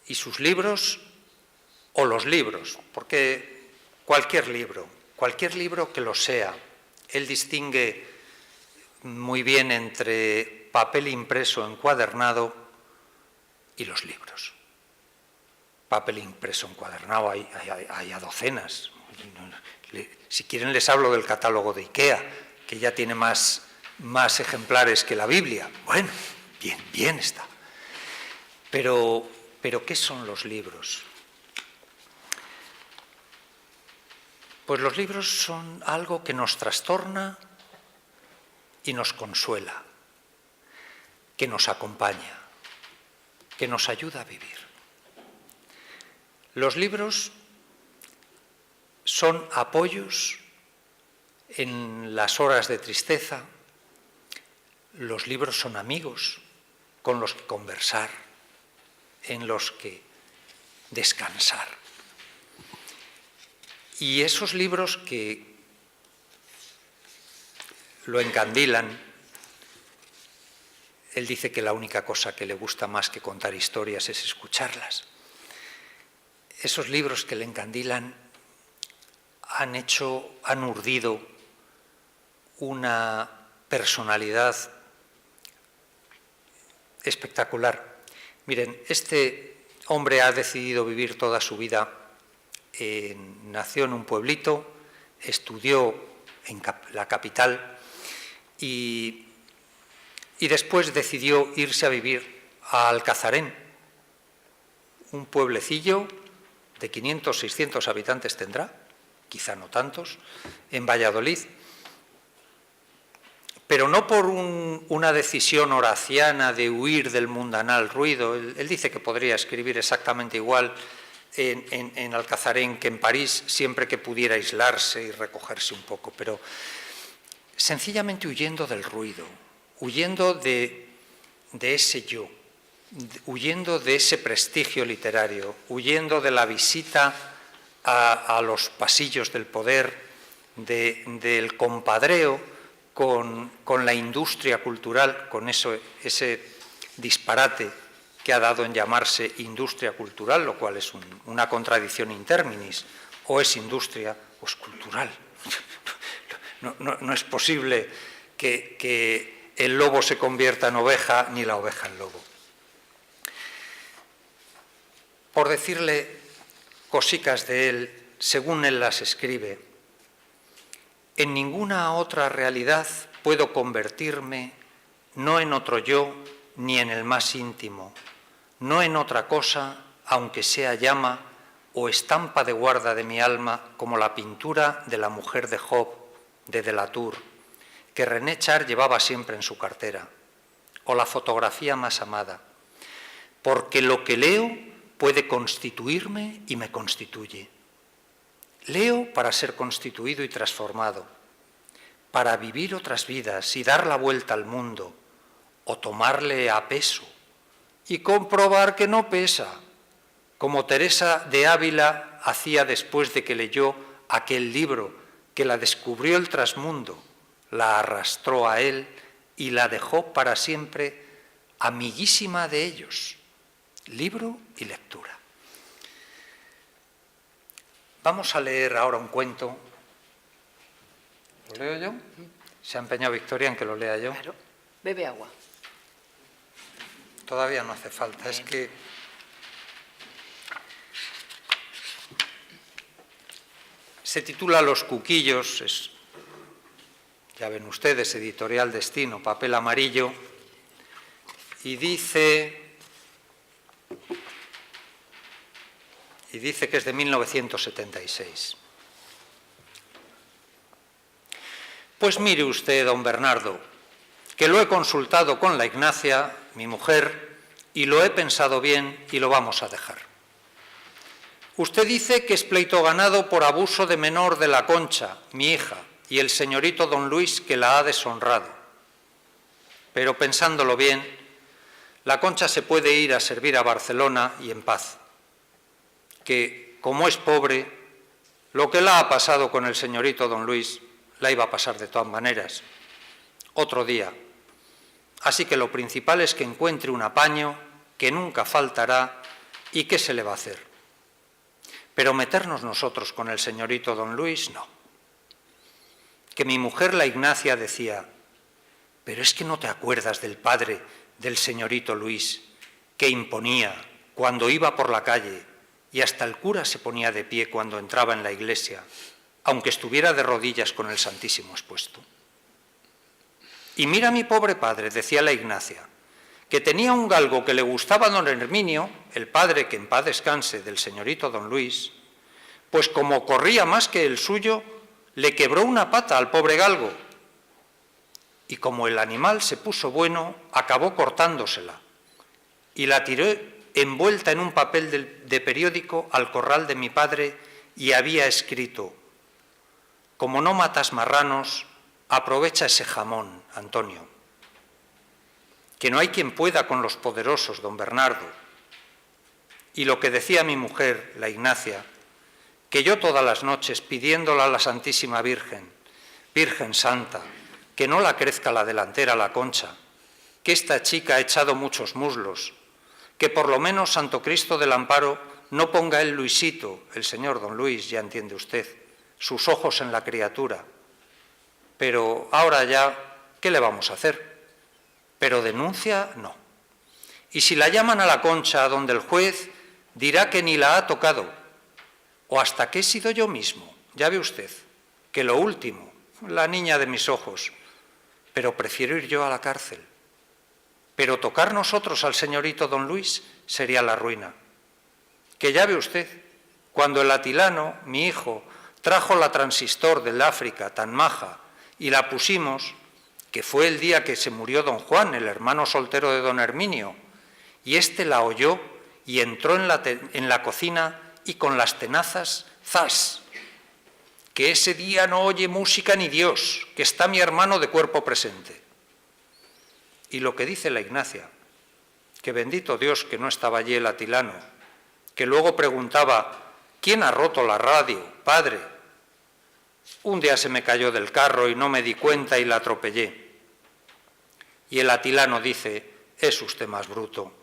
Y sus libros, o los libros, porque cualquier libro que lo sea, él distingue muy bien entre papel impreso encuadernado y los libros. Papel impreso encuadernado hay a docenas. Si quieren les hablo del catálogo de IKEA, que ya tiene más ejemplares que la Biblia. Bueno, bien está. Pero ¿qué son los libros? Pues los libros son algo que nos trastorna y nos consuela, que nos acompaña, que nos ayuda a vivir. Los libros son apoyos en las horas de tristeza. Los libros son amigos con los que conversar, en los que descansar. Y esos libros que lo encandilan, él dice que la única cosa que le gusta más que contar historias es escucharlas. Esos libros que le encandilan han urdido una personalidad espectacular. Miren, este hombre ha decidido vivir toda su vida, nació en un pueblito, estudió en la capital y después decidió irse a vivir a Alcazarén, un pueblecillo de 500, 600 habitantes tendrá, quizá no tantos, en Valladolid, pero no por una decisión horaciana de huir del mundanal ruido. Él dice que podría escribir exactamente igual en Alcazarén que en París, siempre que pudiera aislarse y recogerse un poco, pero sencillamente huyendo del ruido, huyendo de ese yo, huyendo de ese prestigio literario, huyendo de la visita a los pasillos del poder, del compadreo con la industria cultural, con ese disparate que ha dado en llamarse industria cultural, lo cual es una contradicción in terminis, o es industria o es cultural. No es posible que el lobo se convierta en oveja, ni la oveja en lobo. Por decirle cosicas de él, según él las escribe, en ninguna otra realidad puedo convertirme, no en otro yo, ni en el más íntimo, no en otra cosa, aunque sea llama o estampa de guarda de mi alma, como la pintura de la mujer de Job, de Delatour, que René Char llevaba siempre en su cartera, o la fotografía más amada, porque lo que leo puede constituirme y me constituye. Leo para ser constituido y transformado, para vivir otras vidas y dar la vuelta al mundo, o tomarle a peso y comprobar que no pesa, como Teresa de Ávila hacía después de que leyó aquel libro que la descubrió el trasmundo, la arrastró a él y la dejó para siempre amiguísima de ellos. Libro y lectura. Vamos a leer ahora un cuento. ¿Lo leo yo? Se ha empeñado Victoria en que lo lea yo. Claro, bebe agua. Todavía no hace falta, Bien. es que se titula Los cuquillos, ya ven ustedes, editorial Destino, papel amarillo, y dice que es de 1976. Pues mire usted, don Bernardo, que lo he consultado con la Ignacia, mi mujer, y lo he pensado bien y lo vamos a dejar. Usted dice que es pleito ganado por abuso de menor de la Concha, mi hija, y el señorito don Luis que la ha deshonrado. Pero pensándolo bien, la Concha se puede ir a servir a Barcelona y en paz. Que, como es pobre, lo que la ha pasado con el señorito don Luis la iba a pasar de todas maneras. Otro día. Así que lo principal es que encuentre un apaño que nunca faltará y ¿qué se le va a hacer? Pero meternos nosotros con el señorito don Luis, no. Que mi mujer la Ignacia decía, pero es que no te acuerdas del padre del señorito Luis, que imponía cuando iba por la calle y hasta el cura se ponía de pie cuando entraba en la iglesia, aunque estuviera de rodillas con el Santísimo expuesto. Y mira mi pobre padre, decía la Ignacia, que tenía un galgo que le gustaba a don Herminio, el padre, que en paz descanse, del señorito don Luis, pues como corría más que el suyo, le quebró una pata al pobre galgo. Y como el animal se puso bueno, acabó cortándosela y la tiró envuelta en un papel de periódico al corral de mi padre y había escrito: como no matas marranos, aprovecha ese jamón, Antonio. Que no hay quien pueda con los poderosos, don Bernardo. Y lo que decía mi mujer, la Ignacia, que yo todas las noches pidiéndola a la Santísima Virgen, Virgen Santa, que no la crezca la delantera la Concha, que esta chica ha echado muchos muslos, que por lo menos Santo Cristo del Amparo no ponga el Luisito, el señor don Luis, ya entiende usted, sus ojos en la criatura. Pero ahora ya, ¿qué le vamos a hacer? Pero denuncia, no. Y si la llaman a la Concha, donde el juez dirá que ni la ha tocado, o hasta que he sido yo mismo, ya ve usted, que lo último, la niña de mis ojos, pero prefiero ir yo a la cárcel. Pero tocar nosotros al señorito don Luis sería la ruina. Que ya ve usted, cuando el Atilano, mi hijo, trajo la transistor del África tan maja y la pusimos, que fue el día que se murió don Juan, el hermano soltero de don Herminio, y éste la oyó y entró en la cocina y con las tenazas, ¡zas! Que ese día no oye música ni Dios, que está mi hermano de cuerpo presente. Y lo que dice la Ignacia, que bendito Dios que no estaba allí el Atilano, que luego preguntaba: ¿quién ha roto la radio, padre? Un día se me cayó del carro y no me di cuenta y la atropellé. Y el Atilano dice: es usted más bruto.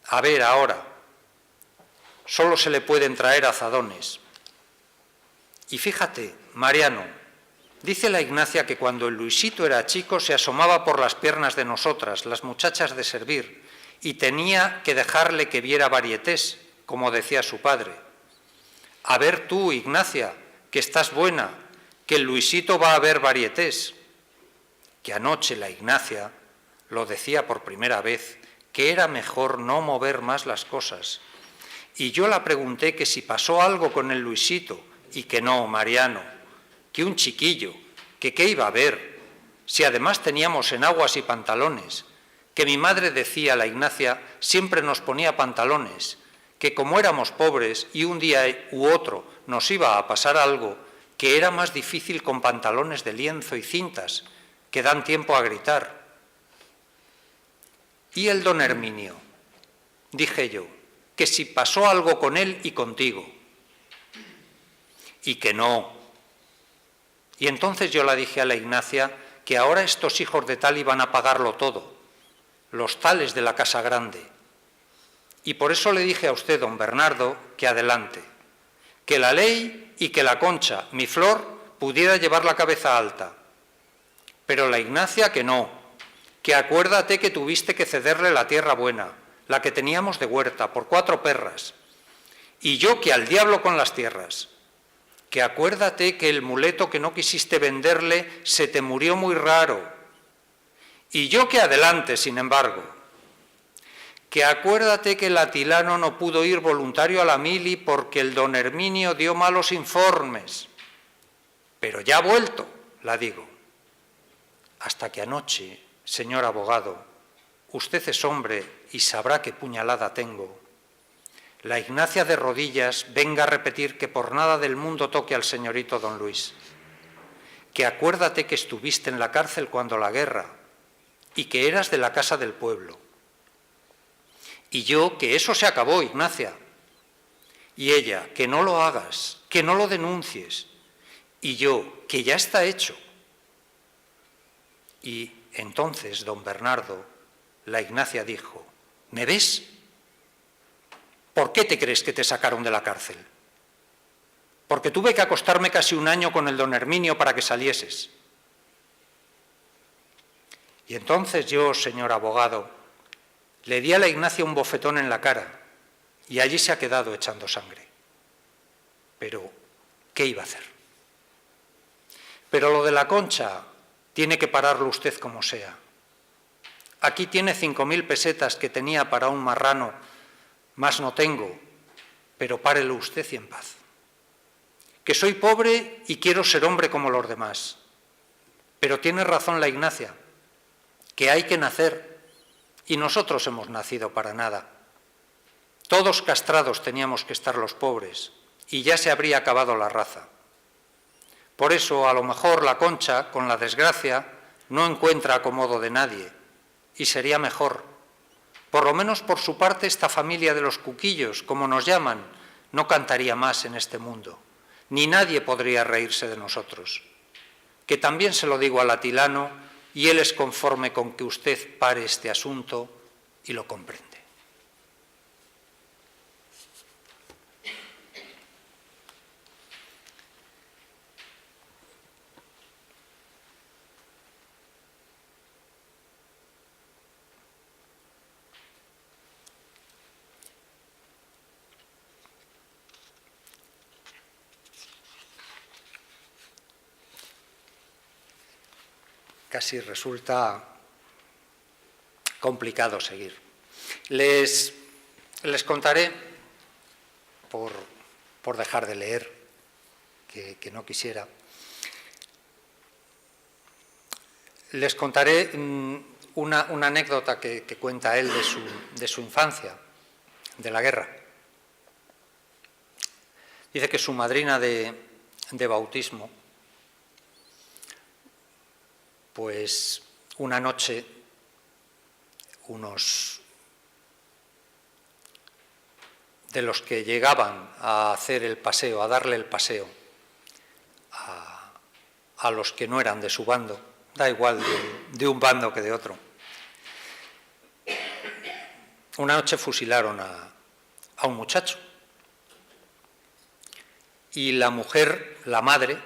A ver ahora, solo se le pueden traer azadones. Y fíjate, Mariano, dice la Ignacia que cuando el Luisito era chico se asomaba por las piernas de nosotras, las muchachas de servir, y tenía que dejarle que viera varietés, como decía su padre. A ver tú, Ignacia, que estás buena, que el Luisito va a ver varietés. Que anoche la Ignacia lo decía por primera vez, que era mejor no mover más las cosas. Y yo la pregunté que si pasó algo con el Luisito, y que no, Mariano, que un chiquillo, que qué iba a ver, si además teníamos enaguas y pantalones, que mi madre decía, la Ignacia, siempre nos ponía pantalones, que como éramos pobres y un día u otro nos iba a pasar algo, que era más difícil con pantalones de lienzo y cintas, que dan tiempo a gritar. ¿Y el don Herminio? Dije yo, que si pasó algo con él y contigo. Y que no. Y entonces yo la dije a la Ignacia que ahora estos hijos de tal iban a pagarlo todo, los tales de la casa grande. Y por eso le dije a usted, don Bernardo, que adelante, que la ley y que la Concha, mi flor, pudiera llevar la cabeza alta. Pero la Ignacia que no, que acuérdate que tuviste que cederle la tierra buena, la que teníamos de huerta, por 4 perras, y yo que al diablo con las tierras, que acuérdate que el muleto que no quisiste venderle se te murió muy raro, y yo que adelante, sin embargo, que acuérdate que el Atilano no pudo ir voluntario a la mili porque el don Herminio dio malos informes, pero ya ha vuelto, la digo, hasta que anoche, señor abogado, usted es hombre y sabrá qué puñalada tengo. La Ignacia de rodillas venga a repetir que por nada del mundo toque al señorito don Luis. Que acuérdate que estuviste en la cárcel cuando la guerra y que eras de la casa del pueblo. Y yo que eso se acabó, Ignacia. Y ella, que no lo hagas, que no lo denuncies. Y yo, que ya está hecho. Y entonces, don Bernardo, la Ignacia dijo: ¿me ves? ¿Por qué te crees que te sacaron de la cárcel? Porque tuve que acostarme casi un año con el don Herminio para que salieses. Y entonces yo, señor abogado, le di a la Ignacia un bofetón en la cara y allí se ha quedado echando sangre. Pero, ¿qué iba a hacer? Pero lo de la Concha tiene que pararlo usted como sea. Aquí tiene 5.000 pesetas que tenía para un marrano, más no tengo, pero párelo usted y en paz. Que soy pobre y quiero ser hombre como los demás. Pero tiene razón la Ignacia, que hay que nacer, y nosotros hemos nacido para nada. Todos castrados teníamos que estar los pobres, y ya se habría acabado la raza. Por eso, a lo mejor, la Concha, con la desgracia, no encuentra acomodo de nadie, y sería mejor. Por lo menos por su parte, esta familia de los cuquillos, como nos llaman, no cantaría más en este mundo, ni nadie podría reírse de nosotros. Que también se lo digo al Atilano, y él es conforme con que usted pare este asunto y lo comprende. Casi resulta complicado seguir. Les contaré, por dejar de leer, que no quisiera, les contaré una anécdota que cuenta él de su infancia, de la guerra. Dice que su madrina de bautismo, pues una noche unos de los que llegaban a hacer el paseo, a darle el paseo a los que no eran de su bando, da igual de un bando que de otro, una noche fusilaron a un muchacho. Y la mujer, la madre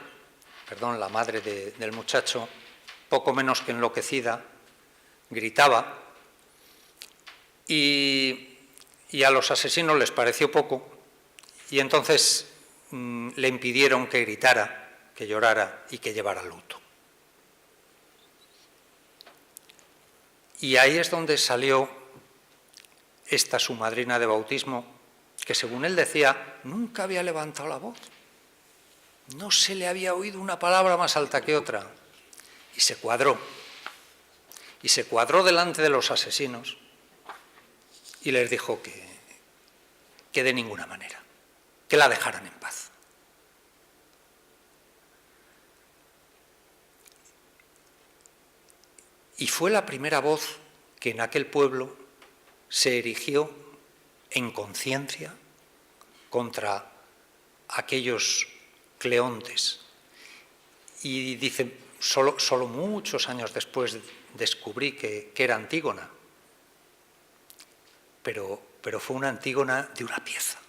del muchacho, poco menos que enloquecida, gritaba y a los asesinos les pareció poco y entonces le impidieron que gritara, que llorara y que llevara luto. Y ahí es donde salió esta su madrina de bautismo, que según él decía, nunca había levantado la voz, no se le había oído una palabra más alta que otra. Y se cuadró delante de los asesinos y les dijo que de ninguna manera, que la dejaran en paz. Y fue la primera voz que en aquel pueblo se erigió en conciencia contra aquellos cleontes. Y dice, solo muchos años después descubrí que era Antígona, pero fue una Antígona de una pieza.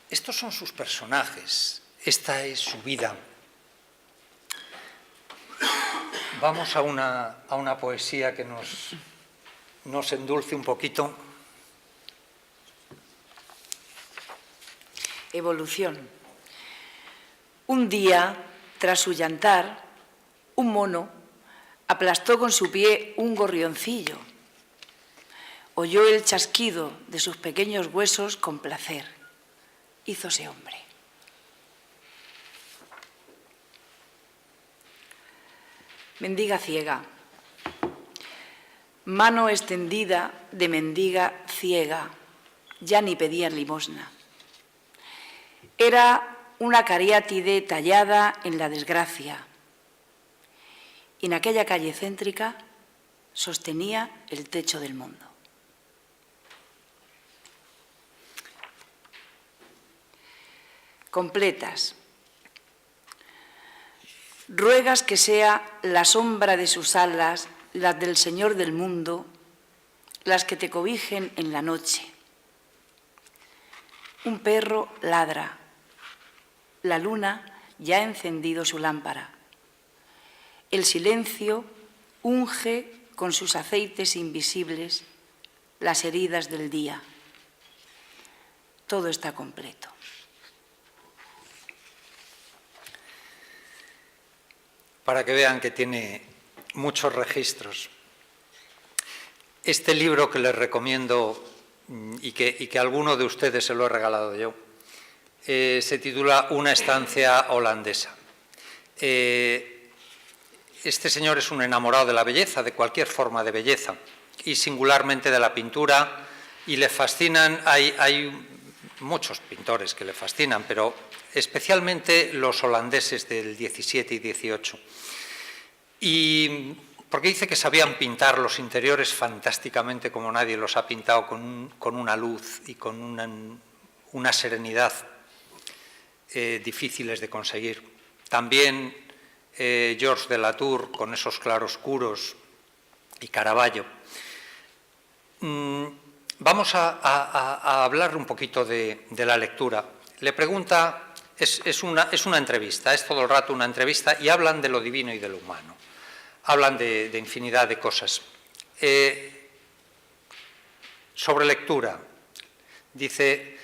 Estos son sus personajes, esta es su vida. Vamos a una poesía que nos endulce un poquito. Evolución. Un día, tras su llantar, un mono aplastó con su pie un gorrioncillo. Oyó el chasquido de sus pequeños huesos con placer. Hízose hombre. Mendiga ciega. Mano extendida de mendiga ciega. Ya ni pedían limosna. Era una cariátide tallada en la desgracia. Y en aquella calle céntrica sostenía el techo del mundo. Completas. Ruegas que sea la sombra de sus alas, las del Señor del mundo, las que te cobijen en la noche. Un perro ladra. La luna ya ha encendido su lámpara. El silencio unge con sus aceites invisibles las heridas del día. Todo está completo. Para que vean que tiene muchos registros. Este libro que les recomiendo y que a alguno de ustedes se lo he regalado yo, se titula Una estancia holandesa. Este señor es un enamorado de la belleza, de cualquier forma de belleza, y singularmente de la pintura, y le fascinan, hay muchos pintores que le fascinan, pero especialmente los holandeses del 17 y 18. Y porque dice que sabían pintar los interiores fantásticamente como nadie los ha pintado, con una luz y con una serenidad difíciles de conseguir. También Georges de Latour con esos claroscuros y Caravaggio. Vamos a hablar un poquito de la lectura. Le pregunta, es una entrevista, es todo el rato una entrevista, y hablan de lo divino y de lo humano. Hablan de infinidad de cosas. Sobre lectura, dice,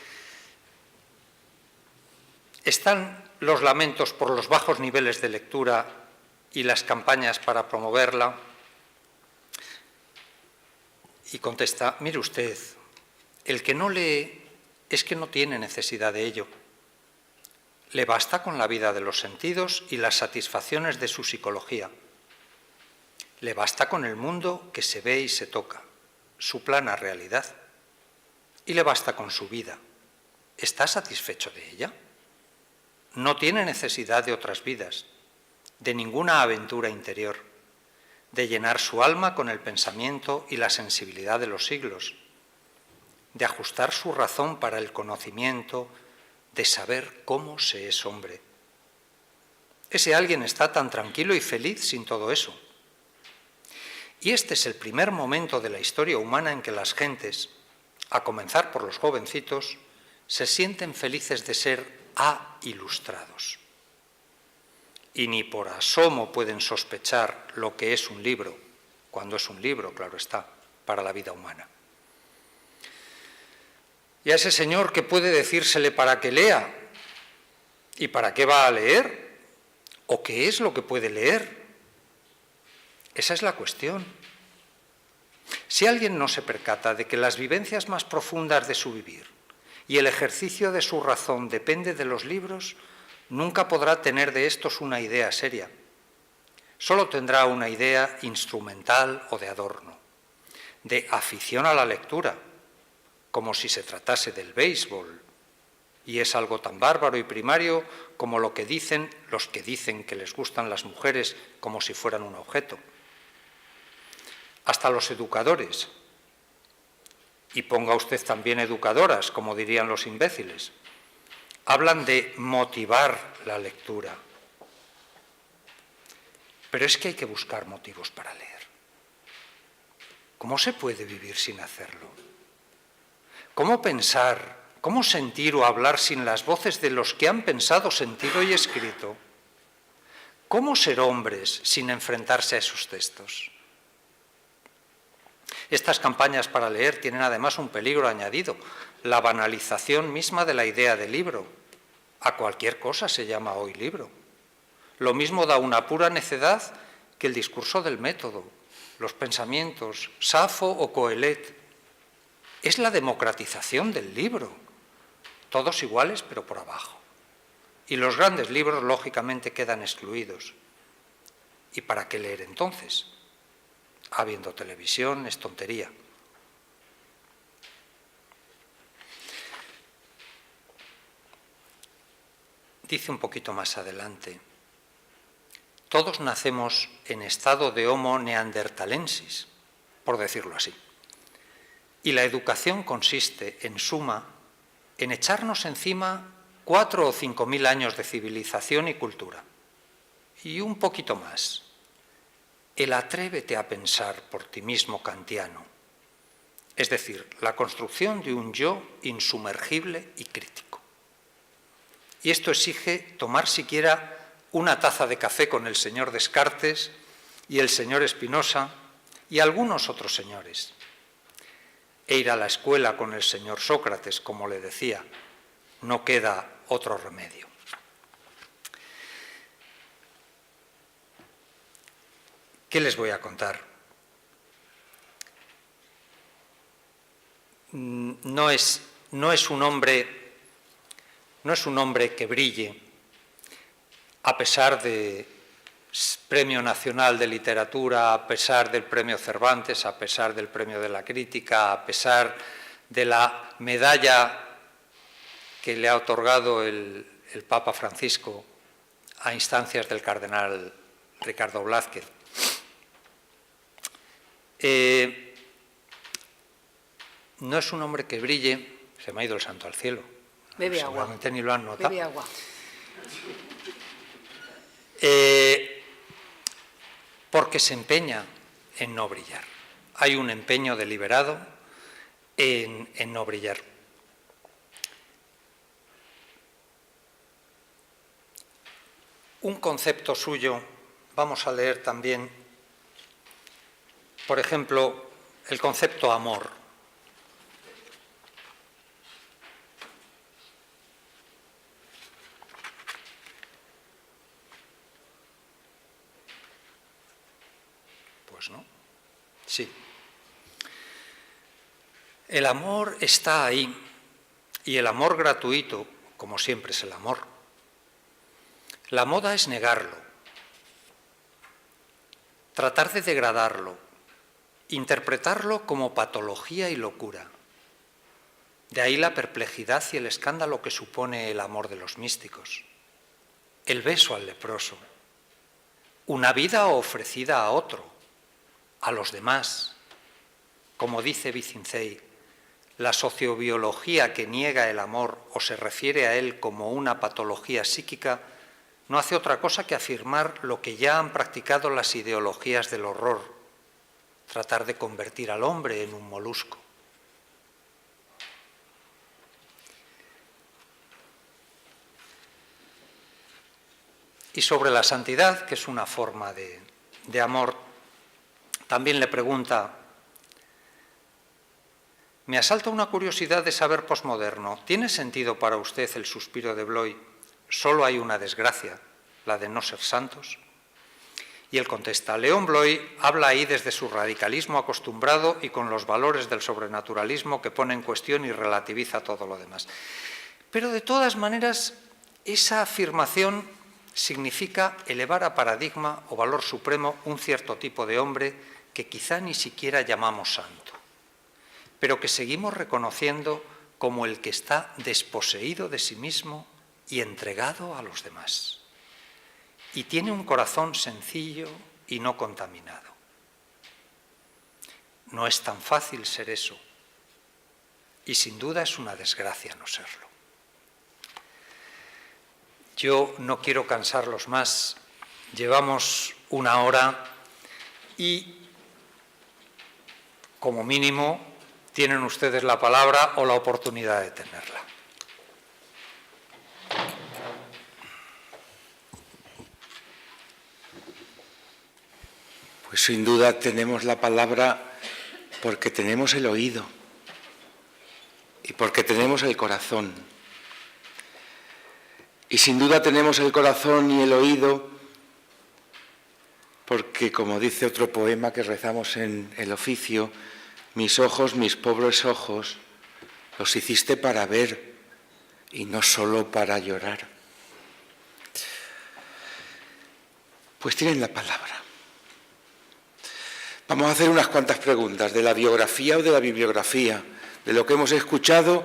están los lamentos por los bajos niveles de lectura y las campañas para promoverla. Y contesta, mire usted, el que no lee es que no tiene necesidad de ello. Le basta con la vida de los sentidos y las satisfacciones de su psicología. Le basta con el mundo que se ve y se toca, su plana realidad. Y le basta con su vida. ¿Está satisfecho de ella? No tiene necesidad de otras vidas, de ninguna aventura interior, de llenar su alma con el pensamiento y la sensibilidad de los siglos, de ajustar su razón para el conocimiento, de saber cómo se es hombre. Ese alguien está tan tranquilo y feliz sin todo eso. Y este es el primer momento de la historia humana en que las gentes, a comenzar por los jovencitos, se sienten felices de ser ilustrados. Y ni por asomo pueden sospechar lo que es un libro, cuando es un libro, claro está, para la vida humana. Y a ese señor que puede decírsele para que lea, ¿y para qué va a leer? ¿O qué es lo que puede leer? Esa es la cuestión. Si alguien no se percata de que las vivencias más profundas de su vivir y el ejercicio de su razón depende de los libros, nunca podrá tener de estos una idea seria. Solo tendrá una idea instrumental o de adorno, de afición a la lectura, como si se tratase del béisbol, y es algo tan bárbaro y primario como lo que dicen los que dicen que les gustan las mujeres como si fueran un objeto. Hasta los educadores, y ponga usted también educadoras, como dirían los imbéciles, hablan de motivar la lectura. Pero es que hay que buscar motivos para leer. ¿Cómo se puede vivir sin hacerlo? ¿Cómo pensar, cómo sentir o hablar sin las voces de los que han pensado, sentido y escrito? ¿Cómo ser hombres sin enfrentarse a esos textos? Estas campañas para leer tienen además un peligro añadido, la banalización misma de la idea de libro. A cualquier cosa se llama hoy libro. Lo mismo da una pura necedad que el discurso del método, los pensamientos, Safo o Coelet. Es la democratización del libro, todos iguales pero por abajo. Y los grandes libros lógicamente quedan excluidos. ¿Y para qué leer entonces? Habiendo televisión es tontería. Dice un poquito más adelante, todos nacemos en estado de Homo neanderthalensis, por decirlo así. Y la educación consiste, en suma, en echarnos encima 4 o 5 mil años de civilización y cultura. Y un poquito más. El atrévete a pensar por ti mismo kantiano, es decir, la construcción de un yo insumergible y crítico. Y esto exige tomar siquiera una taza de café con el señor Descartes y el señor Espinosa y algunos otros señores. E ir a la escuela con el señor Sócrates, como le decía, no queda otro remedio. ¿Qué les voy a contar? No es un hombre que brille a pesar del Premio Nacional de Literatura, a pesar del Premio Cervantes, a pesar del Premio de la Crítica, a pesar de la medalla que le ha otorgado el Papa Francisco a instancias del cardenal Ricardo Blázquez. No es un hombre que brille, se me ha ido el santo al cielo. Bebe agua. Seguramente ni lo han notado. Bebe agua. Porque se empeña en no brillar. Hay un empeño deliberado en no brillar. Un concepto suyo, vamos a leer también, por ejemplo, el concepto amor. Pues no. Sí. El amor está ahí, y el amor gratuito, como siempre, es el amor. La moda es negarlo, tratar de degradarlo, interpretarlo como patología y locura. De ahí la perplejidad y el escándalo que supone el amor de los místicos. El beso al leproso, una vida ofrecida a otro, a los demás. Como dice Vizincei, la sociobiología que niega el amor o se refiere a él como una patología psíquica no hace otra cosa que afirmar lo que ya han practicado las ideologías del horror, tratar de convertir al hombre en un molusco. Y sobre la santidad, que es una forma de amor, también le pregunta: me asalta una curiosidad de saber posmoderno. ¿Tiene sentido para usted el suspiro de Bloy? Solo hay una desgracia, la de no ser santos. Y él contesta: León Bloy habla ahí desde su radicalismo acostumbrado y con los valores del sobrenaturalismo que pone en cuestión y relativiza todo lo demás. Pero de todas maneras, esa afirmación significa elevar a paradigma o valor supremo un cierto tipo de hombre que quizá ni siquiera llamamos santo, pero que seguimos reconociendo como el que está desposeído de sí mismo y entregado a los demás. Y tiene un corazón sencillo y no contaminado. No es tan fácil ser eso, y sin duda es una desgracia no serlo. Yo no quiero cansarlos más, llevamos una hora y, como mínimo, tienen ustedes la palabra o la oportunidad de tenerla. Pues sin duda tenemos la palabra porque tenemos el oído y porque tenemos el corazón. Y sin duda tenemos el corazón y el oído porque, como dice otro poema que rezamos en el oficio, mis ojos, mis pobres ojos, los hiciste para ver y no solo para llorar. Pues tienen la palabra. Vamos a hacer unas cuantas preguntas de la biografía o de la bibliografía, de lo que hemos escuchado,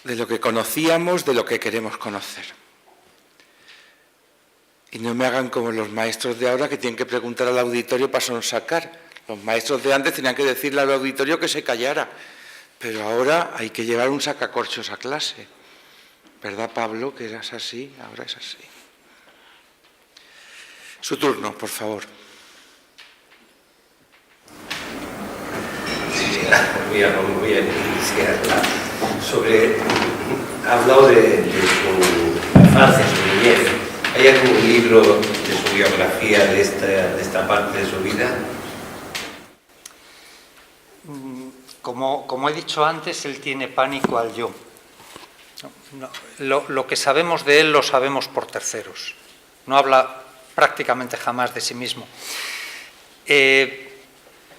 de lo que conocíamos, de lo que queremos conocer. Y no me hagan como los maestros de ahora que tienen que preguntar al auditorio para sonsacar. Los maestros de antes tenían que decirle al auditorio que se callara, pero ahora hay que llevar un sacacorchos a clase. ¿Verdad, Pablo, que eras así? Ahora es así. Su turno, por favor. Muy bien, ha hablado de su infancia, su niñez. ¿Hay algún libro de su biografía de esta parte de su vida? Como he dicho antes, él tiene pánico al yo. Lo que sabemos de él lo sabemos por terceros. No habla prácticamente jamás de sí mismo.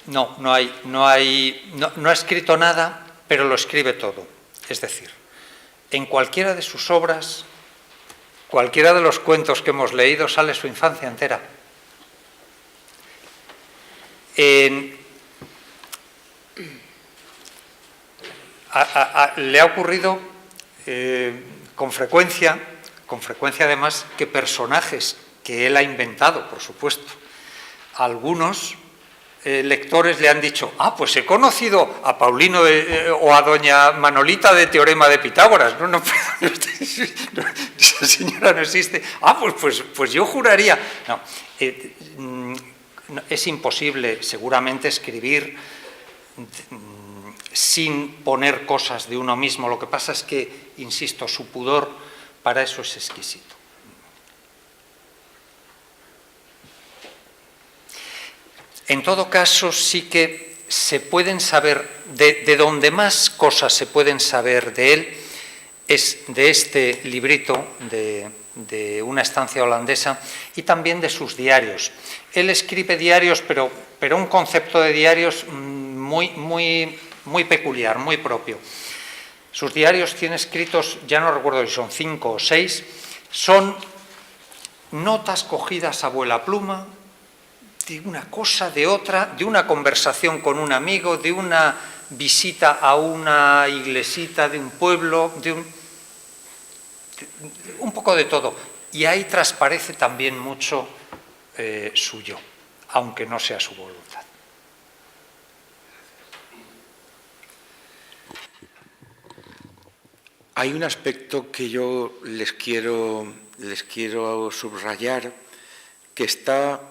No ha escrito nada, pero lo escribe todo. Es decir, en cualquiera de sus obras, cualquiera de los cuentos que hemos leído, sale su infancia entera. Le ha ocurrido con frecuencia además, que personajes que él ha inventado, por supuesto, algunos lectores le han dicho: pues he conocido a Paulino o a doña Manolita de Teorema de Pitágoras. No, esa señora no existe. Pues yo juraría. No, es imposible seguramente escribir sin poner cosas de uno mismo. Lo que pasa es que, insisto, su pudor para eso es exquisito. En todo caso, sí que se pueden saber, de donde más cosas se pueden saber de él, es de este librito de una estancia holandesa y también de sus diarios. Él escribe diarios, pero un concepto de diarios muy peculiar, muy propio. Sus diarios tiene escritos, ya no recuerdo si son 5 o 6, son notas cogidas a vuela pluma, de una cosa, de otra, de una conversación con un amigo, de una visita a una iglesita de un pueblo, un poco de todo. Y ahí transparece también mucho su yo, aunque no sea su voluntad. Hay un aspecto que yo les quiero subrayar, que está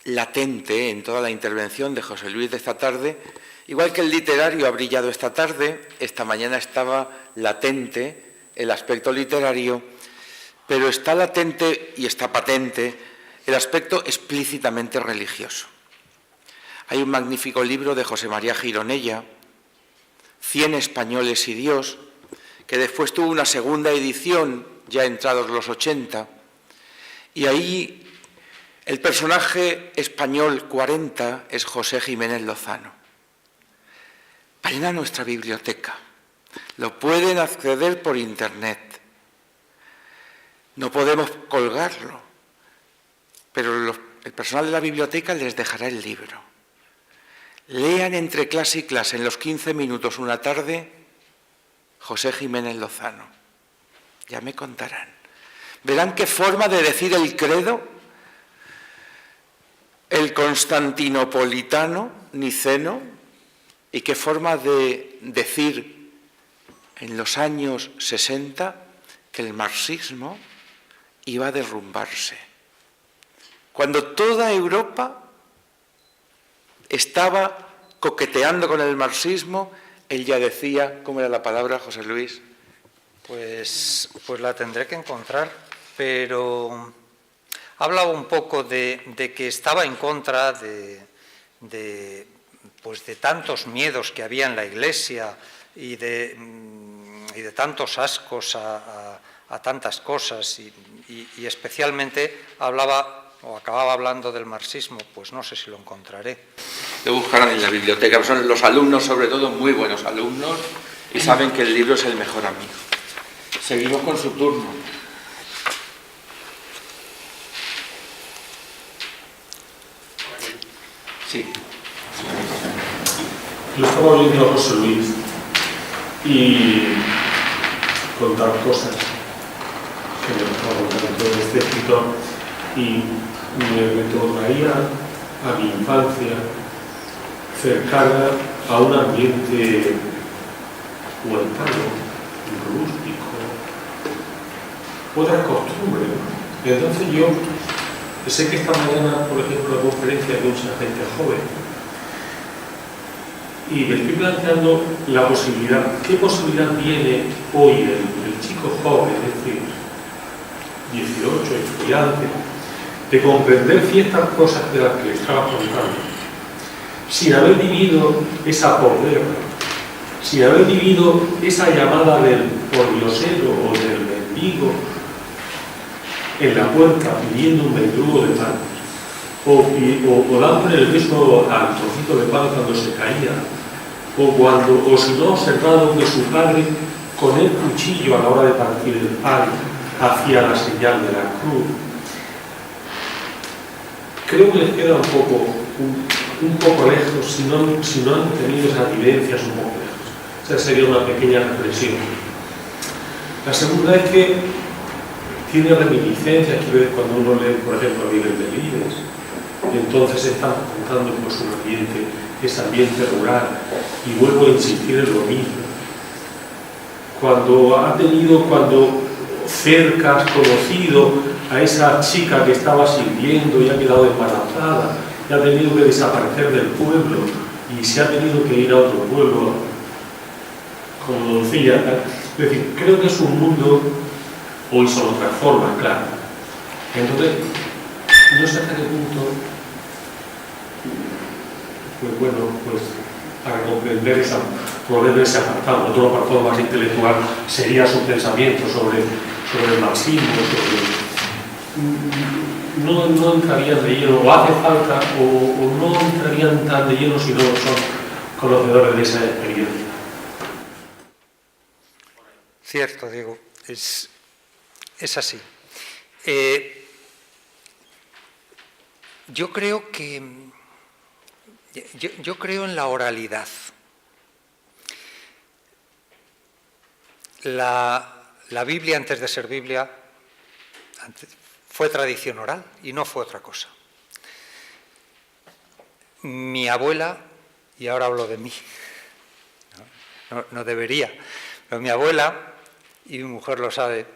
latente en toda la intervención de José Luis de esta tarde. Igual que el literario ha brillado esta tarde, esta mañana estaba latente el aspecto literario, pero está latente y está patente el aspecto explícitamente religioso. Hay un magnífico libro de José María Gironella, 100 españoles y Dios, que después tuvo una segunda edición, ya entrados los 80, y ahí el personaje español 40 es José Jiménez Lozano. Vayan a nuestra biblioteca, lo pueden acceder por internet. No podemos colgarlo, pero el personal de la biblioteca les dejará el libro. Lean entre clase y clase en los 15 minutos una tarde José Jiménez Lozano. Ya me contarán. Verán qué forma de decir el credo, el constantinopolitano niceno, y qué forma de decir en los años 60 que el marxismo iba a derrumbarse. Cuando toda Europa estaba coqueteando con el marxismo, él ya decía, ¿cómo era la palabra, José Luis? Pues la tendré que encontrar, pero hablaba un poco de que estaba en contra de tantos miedos que había en la Iglesia y de tantos ascos a tantas cosas y especialmente acababa hablando del marxismo. Pues no sé si lo encontraré. Lo buscarán en la biblioteca. Son los alumnos, sobre todo, muy buenos alumnos, y saben que el libro es el mejor amigo. Seguimos con su turno. Sí. Yo estaba oyendo a José Luis y contar cosas que me estaba contando de este escritor y me retornaría a mi infancia cercana a un ambiente huertano, rústico, otra costumbre. Entonces yo sé que esta mañana, por ejemplo, la conferencia de un sargento joven, y me estoy planteando la posibilidad, ¿qué posibilidad tiene hoy el chico joven, es decir, 18, estudiante, de comprender ciertas cosas de las que estaba contando, sin haber vivido esa posguerra, sin haber vivido esa llamada del pordiosero o del mendigo en la puerta pidiendo un mendrugo de pan, o dándole el beso al trocito de pan cuando se caía, o si no, observado que su padre con el cuchillo a la hora de partir el pan hacía la señal de la cruz. Creo que les queda un poco lejos si no han tenido esas vivencias un poco lejos. Esa sería una pequeña reflexión. La segunda es que tiene reminiscencias que ver cuando uno lee, por ejemplo, a Miguel Delibes. Entonces están contando por su ambiente, ese ambiente rural, y vuelvo a insistir en lo mismo. Cuando cerca has conocido a esa chica que estaba sirviendo y ha quedado embarazada, y ha tenido que desaparecer del pueblo y se ha tenido que ir a otro pueblo como doncella. Es decir, creo que es un mundo, hoy son otras formas, claro. Entonces, no sé hasta qué punto, para comprender ese apartado. Otro apartado más intelectual sería su pensamiento sobre el marxismo, no entrarían de lleno, o hace falta, o no entrarían tan de lleno si no son conocedores de esa experiencia. Cierto, Diego, es así. Yo creo en la oralidad. La Biblia, antes de ser Biblia, fue tradición oral y no fue otra cosa. Mi abuela, y ahora hablo de mí, no debería, pero mi abuela, y mi mujer lo sabe,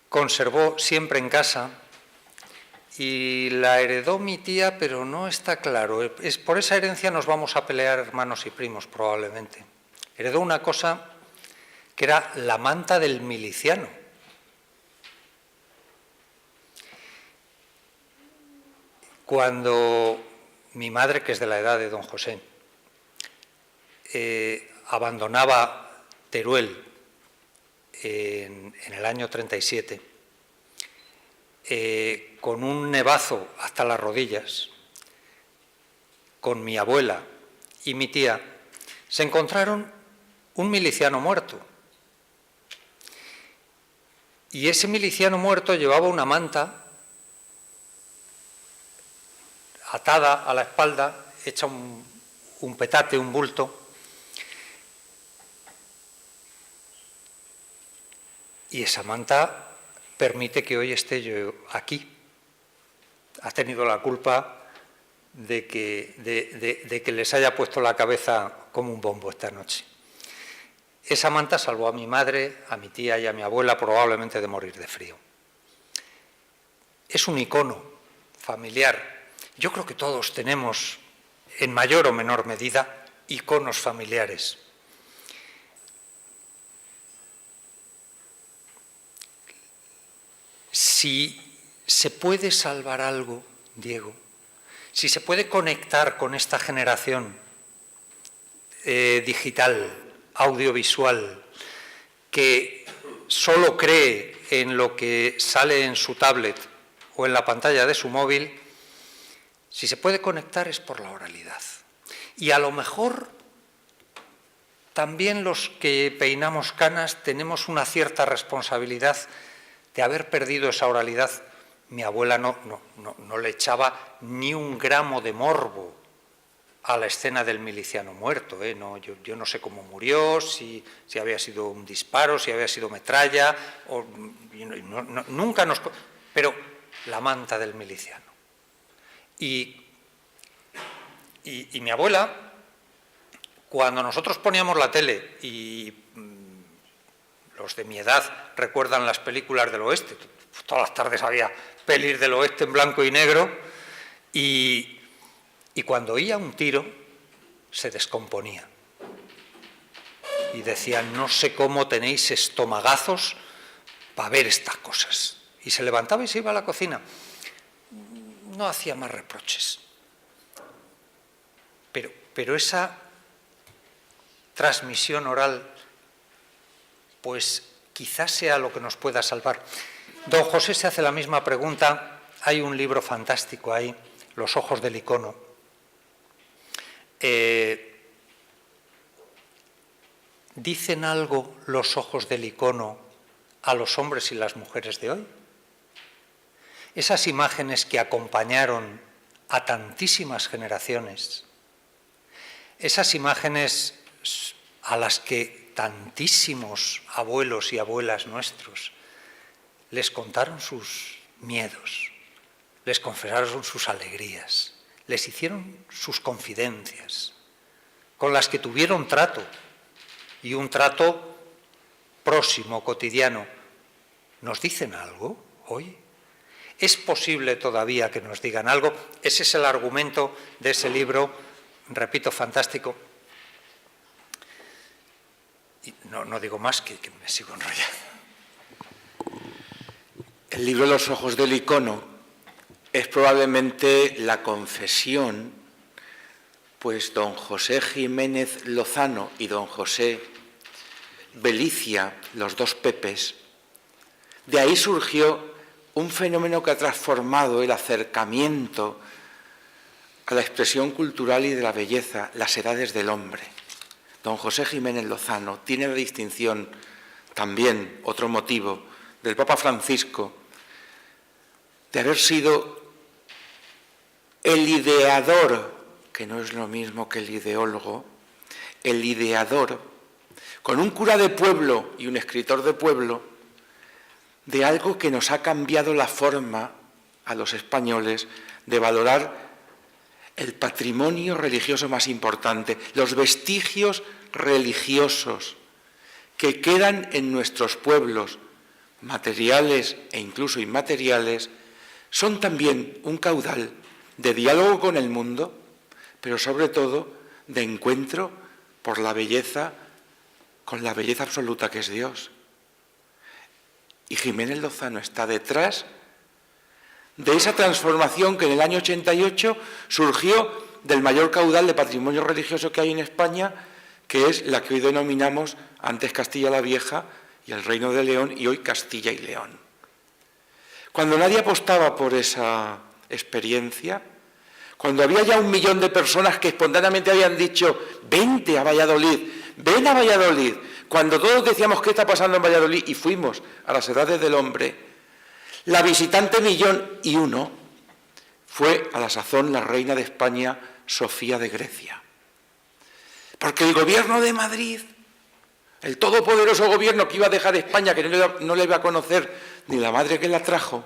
conservó siempre en casa, y la heredó mi tía, pero no está claro. Por esa herencia nos vamos a pelear hermanos y primos, probablemente. Heredó una cosa que era la manta del miliciano. Cuando mi madre, que es de la edad de don José, abandonaba Teruel en el año 37, con un nevazo hasta las rodillas, con mi abuela y mi tía, se encontraron un miliciano muerto. Y ese miliciano muerto llevaba una manta atada a la espalda, hecha un petate, un bulto. Y esa manta permite que hoy esté yo aquí. Ha tenido la culpa de que les haya puesto la cabeza como un bombo esta noche. Esa manta salvó a mi madre, a mi tía y a mi abuela probablemente de morir de frío. Es un icono familiar. Yo creo que todos tenemos, en mayor o menor medida, iconos familiares. Si se puede salvar algo, Diego, si se puede conectar con esta generación digital, audiovisual, que solo cree en lo que sale en su tablet o en la pantalla de su móvil, si se puede conectar es por la oralidad. Y a lo mejor también los que peinamos canas tenemos una cierta responsabilidad de haber perdido esa oralidad. Mi abuela no le echaba ni un gramo de morbo a la escena del miliciano muerto. No, yo no sé cómo murió, si había sido un disparo, si había sido metralla, nunca nos... Pero la manta del miliciano. Y mi abuela, cuando nosotros poníamos la tele, y los de mi edad recuerdan las películas del oeste, todas las tardes había pelis del oeste en blanco y negro, y cuando oía un tiro se descomponía. Y decía, no sé cómo tenéis estomagazos para ver estas cosas. Y se levantaba y se iba a la cocina. no hacía más reproches. Pero esa transmisión oral, pues quizás sea lo que nos pueda salvar. Don José se hace la misma pregunta. Hay un libro fantástico ahí, Los ojos del icono. ¿Dicen algo los ojos del icono a los hombres y las mujeres de hoy? Esas imágenes que acompañaron a tantísimas generaciones, esas imágenes a las que tantísimos abuelos y abuelas nuestros les contaron sus miedos, les confesaron sus alegrías, les hicieron sus confidencias, con las que tuvieron trato, y un trato próximo, cotidiano. ¿Nos dicen algo hoy? ¿Es posible todavía que nos digan algo? Ese es el argumento de ese libro, repito, fantástico. Y no digo más, que me sigo enrollando. El libro Los ojos del icono es probablemente la confesión, pues don José Jiménez Lozano y don José Belicia, los dos Pepes, de ahí surgió un fenómeno que ha transformado el acercamiento a la expresión cultural y de la belleza, las edades del hombre. Don José Jiménez Lozano tiene la distinción, también otro motivo, del Papa Francisco, de haber sido el ideador, que no es lo mismo que el ideólogo, el ideador, con un cura de pueblo y un escritor de pueblo, de algo que nos ha cambiado la forma a los españoles de valorar el patrimonio religioso más importante, los vestigios religiosos que quedan en nuestros pueblos, materiales e incluso inmateriales, son también un caudal de diálogo con el mundo, pero sobre todo de encuentro por la belleza, con la belleza absoluta que es Dios. Y Jiménez Lozano está detrás de esa transformación que en el año 88 surgió del mayor caudal de patrimonio religioso que hay en España, que es la que hoy denominamos antes Castilla la Vieja y el Reino de León, y hoy Castilla y León. Cuando nadie apostaba por esa experiencia, cuando había ya 1 millón de personas que espontáneamente habían dicho, vente a Valladolid, ven a Valladolid, cuando todos decíamos qué está pasando en Valladolid y fuimos a las edades del hombre, la visitante 1.000.001 fue a la sazón la reina de España, Sofía de Grecia. Porque el gobierno de Madrid, el todopoderoso gobierno que iba a dejar España, que no le iba a conocer ni la madre que la trajo,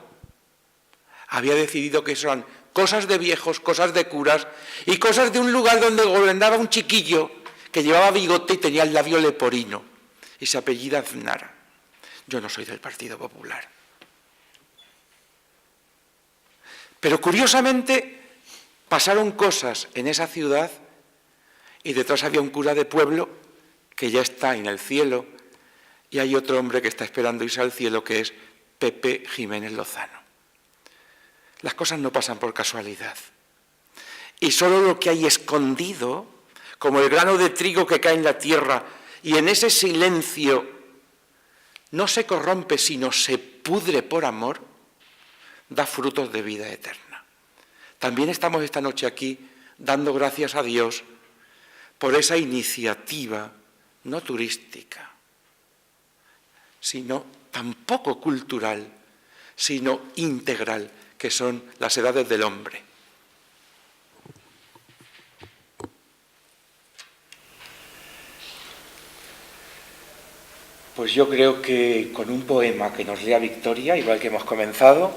había decidido que eso eran cosas de viejos, cosas de curas y cosas de un lugar donde gobernaba un chiquillo que llevaba bigote y tenía el labio leporino y se apellida Aznar. Yo no soy del Partido Popular. Pero curiosamente pasaron cosas en esa ciudad y detrás había un cura de pueblo que ya está en el cielo y hay otro hombre que está esperando irse al cielo, que es Pepe Jiménez Lozano. Las cosas no pasan por casualidad. Y solo lo que hay escondido, como el grano de trigo que cae en la tierra, y en ese silencio no se corrompe, sino se pudre por amor, da frutos de vida eterna. También estamos esta noche aquí dando gracias a Dios por esa iniciativa, no turística, sino tampoco cultural, sino integral, que son las edades del hombre. Pues yo creo que con un poema que nos lea Victoria, igual que hemos comenzado,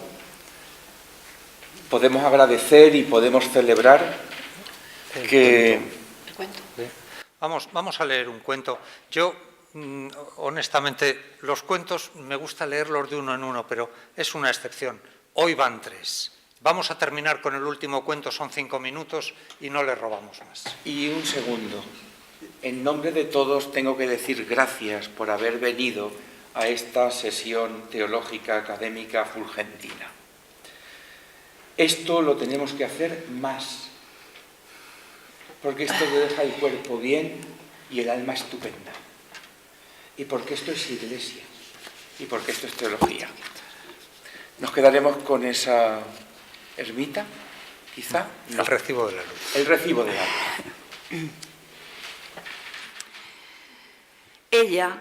podemos agradecer y podemos celebrar que... Vamos a leer un cuento. Yo, honestamente, los cuentos me gusta leerlos de uno en uno, pero es una excepción. Hoy van 3. Vamos a terminar con el último cuento, son 5 minutos y no le robamos más. Y un segundo. En nombre de todos tengo que decir gracias por haber venido a esta sesión teológica académica fulgentina. Esto lo tenemos que hacer más, porque esto te deja el cuerpo bien y el alma estupenda. Y porque esto es iglesia, y porque esto es teología. Nos quedaremos con esa ermita, quizá. El recibo de la luz. El recibo de la luz. Ella,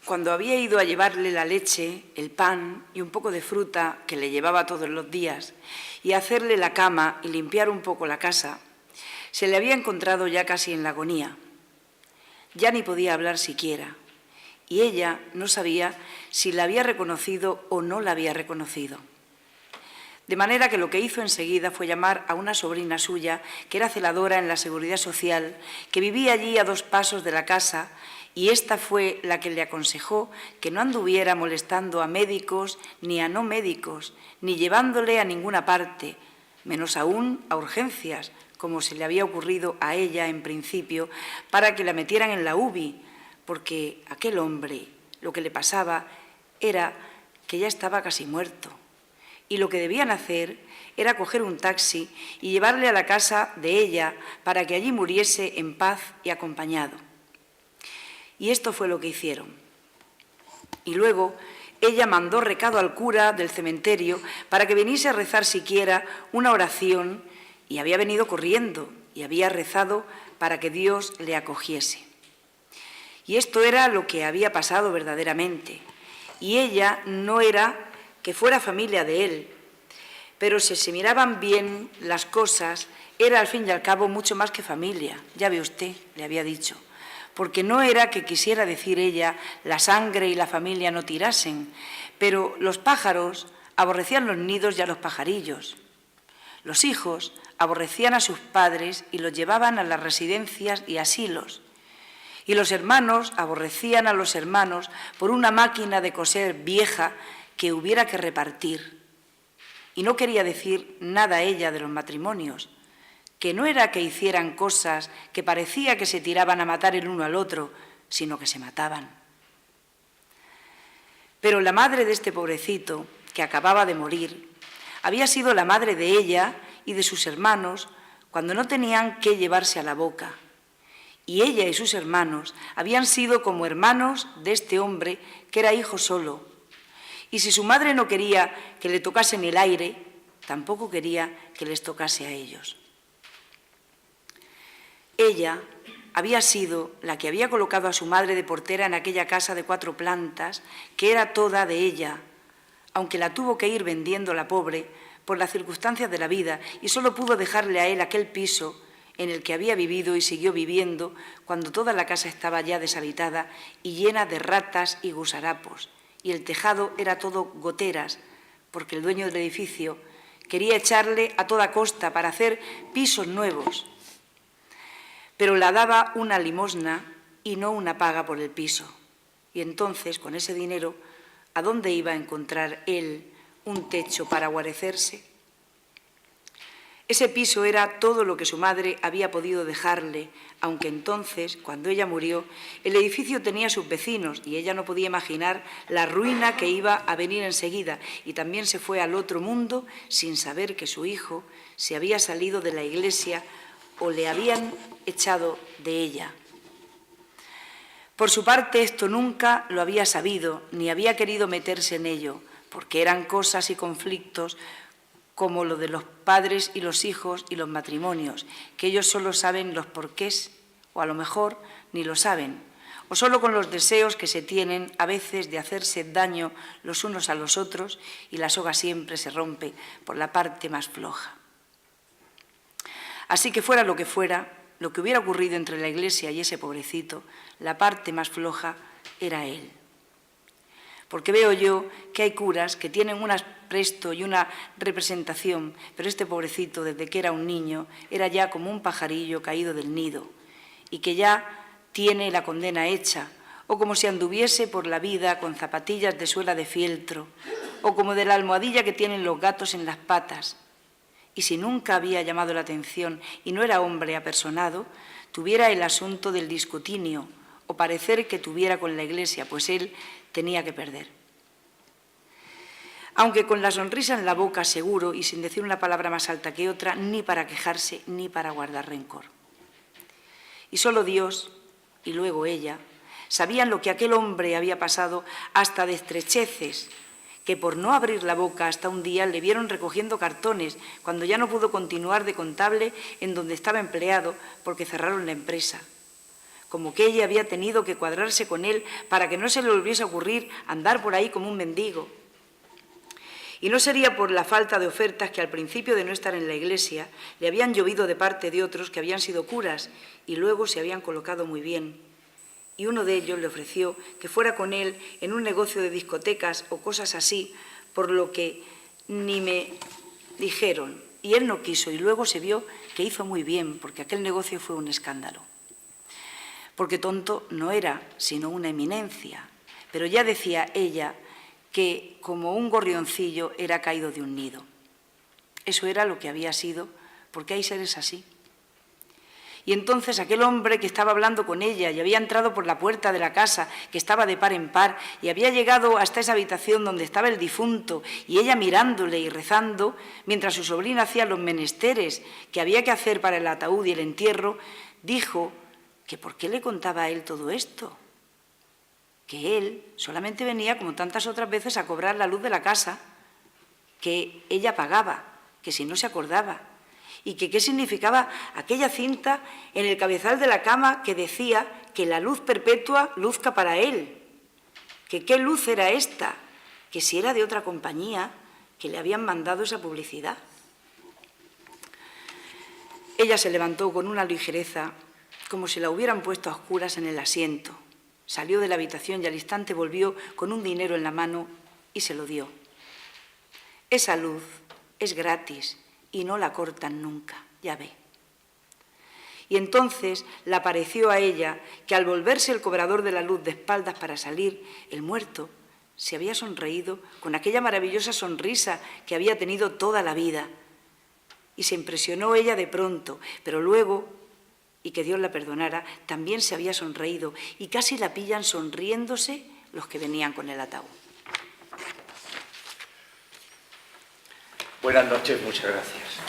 cuando había ido a llevarle la leche, el pan y un poco de fruta que le llevaba todos los días, y a hacerle la cama y limpiar un poco la casa, se le había encontrado ya casi en la agonía. Ya ni podía hablar siquiera, y ella no sabía si la había reconocido o no la había reconocido. De manera que lo que hizo enseguida fue llamar a una sobrina suya, que era celadora en la Seguridad Social, que vivía allí a 2 pasos de la casa, y esta fue la que le aconsejó que no anduviera molestando a médicos ni a no médicos, ni llevándole a ninguna parte, menos aún a urgencias, como se le había ocurrido a ella en principio, para que la metieran en la UBI, porque aquel hombre lo que le pasaba era que ya estaba casi muerto, y lo que debían hacer era coger un taxi y llevarle a la casa de ella para que allí muriese en paz y acompañado. Y esto fue lo que hicieron. Y luego ella mandó recado al cura del cementerio para que viniese a rezar siquiera una oración, y había venido corriendo y había rezado para que Dios le acogiese. Y esto era lo que había pasado verdaderamente. Y ella no era que fuera familia de él, pero si se miraban bien las cosas, era al fin y al cabo mucho más que familia, ya ve usted, le había dicho. Porque no era que quisiera decir ella la sangre y la familia no tirasen, pero los pájaros aborrecían los nidos y a los pajarillos. Los hijos aborrecían a sus padres y los llevaban a las residencias y asilos. Y los hermanos aborrecían a los hermanos por una máquina de coser vieja que hubiera que repartir. Y no quería decir nada ella de los matrimonios, que no era que hicieran cosas que parecía que se tiraban a matar el uno al otro, sino que se mataban. Pero la madre de este pobrecito, que acababa de morir, había sido la madre de ella y de sus hermanos cuando no tenían qué llevarse a la boca. Y ella y sus hermanos habían sido como hermanos de este hombre que era hijo solo. Y si su madre no quería que le tocasen el aire, tampoco quería que les tocase a ellos. Ella había sido la que había colocado a su madre de portera en aquella casa de 4 plantas, que era toda de ella, aunque la tuvo que ir vendiendo la pobre por las circunstancias de la vida, y solo pudo dejarle a él aquel piso en el que había vivido y siguió viviendo cuando toda la casa estaba ya deshabitada y llena de ratas y gusarapos, y el tejado era todo goteras, porque el dueño del edificio quería echarle a toda costa para hacer pisos nuevos. Pero la daba una limosna y no una paga por el piso. Y entonces, con ese dinero, ¿a dónde iba a encontrar él un techo para guarecerse? Ese piso era todo lo que su madre había podido dejarle, aunque entonces, cuando ella murió, el edificio tenía sus vecinos y ella no podía imaginar la ruina que iba a venir enseguida, y también se fue al otro mundo sin saber que su hijo se había salido de la iglesia o le habían echado de ella. Por su parte, esto nunca lo había sabido, ni había querido meterse en ello, porque eran cosas y conflictos como lo de los padres y los hijos y los matrimonios, que ellos solo saben los porqués, o a lo mejor ni lo saben, o solo con los deseos que se tienen a veces de hacerse daño los unos a los otros, y la soga siempre se rompe por la parte más floja. Así que fuera lo que fuera, lo que hubiera ocurrido entre la Iglesia y ese pobrecito, la parte más floja era él. Porque veo yo que hay curas que tienen un apresto y una representación, pero este pobrecito, desde que era un niño, era ya como un pajarillo caído del nido, y que ya tiene la condena hecha, o como si anduviese por la vida con zapatillas de suela de fieltro, o como de la almohadilla que tienen los gatos en las patas. Y si nunca había llamado la atención y no era hombre apersonado, tuviera el asunto del discutinio o parecer que tuviera con la Iglesia, pues él tenía que perder. aunque con la sonrisa en la boca, seguro, y sin decir una palabra más alta que otra, ni para quejarse ni para guardar rencor. Y solo Dios, y luego ella, sabían lo que aquel hombre había pasado, hasta de estrecheces, que por no abrir la boca hasta un día le vieron recogiendo cartones cuando ya no pudo continuar de contable en donde estaba empleado porque cerraron la empresa. Como que ella había tenido que cuadrarse con él para que no se le volviese a ocurrir andar por ahí como un mendigo. Y no sería por la falta de ofertas que al principio de no estar en la iglesia le habían llovido de parte de otros que habían sido curas y luego se habían colocado muy bien. Y uno de ellos le ofreció que fuera con él en un negocio de discotecas o cosas así, por lo que ni me dijeron. Y él no quiso, y luego se vio que hizo muy bien, porque aquel negocio fue un escándalo. Porque tonto no era, sino una eminencia. Pero ya decía ella que como un gorrioncillo era caído de un nido. Eso era lo que había sido, porque hay seres así. Y entonces aquel hombre que estaba hablando con ella y había entrado por la puerta de la casa, que estaba de par en par, y había llegado hasta esa habitación donde estaba el difunto, y ella mirándole y rezando, mientras su sobrina hacía los menesteres que había que hacer para el ataúd y el entierro, dijo que por qué le contaba a él todo esto, que él solamente venía, como tantas otras veces, a cobrar la luz de la casa, que ella pagaba, que si no se acordaba, y que qué significaba aquella cinta en el cabezal de la cama que decía que la luz perpetua luzca para él, que qué luz era esta, que si era de otra compañía, que le habían mandado esa publicidad. Ella se levantó con una ligereza, como si la hubieran puesto a oscuras en el asiento. Salió de la habitación y al instante volvió con un dinero en la mano y se lo dio. Esa luz es gratis y no la cortan nunca, ya ve. Y entonces le pareció a ella que al volverse el cobrador de la luz de espaldas para salir, el muerto se había sonreído con aquella maravillosa sonrisa que había tenido toda la vida. Y se impresionó ella de pronto, pero luego, y que Dios la perdonara, también se había sonreído y casi la pillan sonriéndose los que venían con el ataúd. Buenas noches, muchas gracias.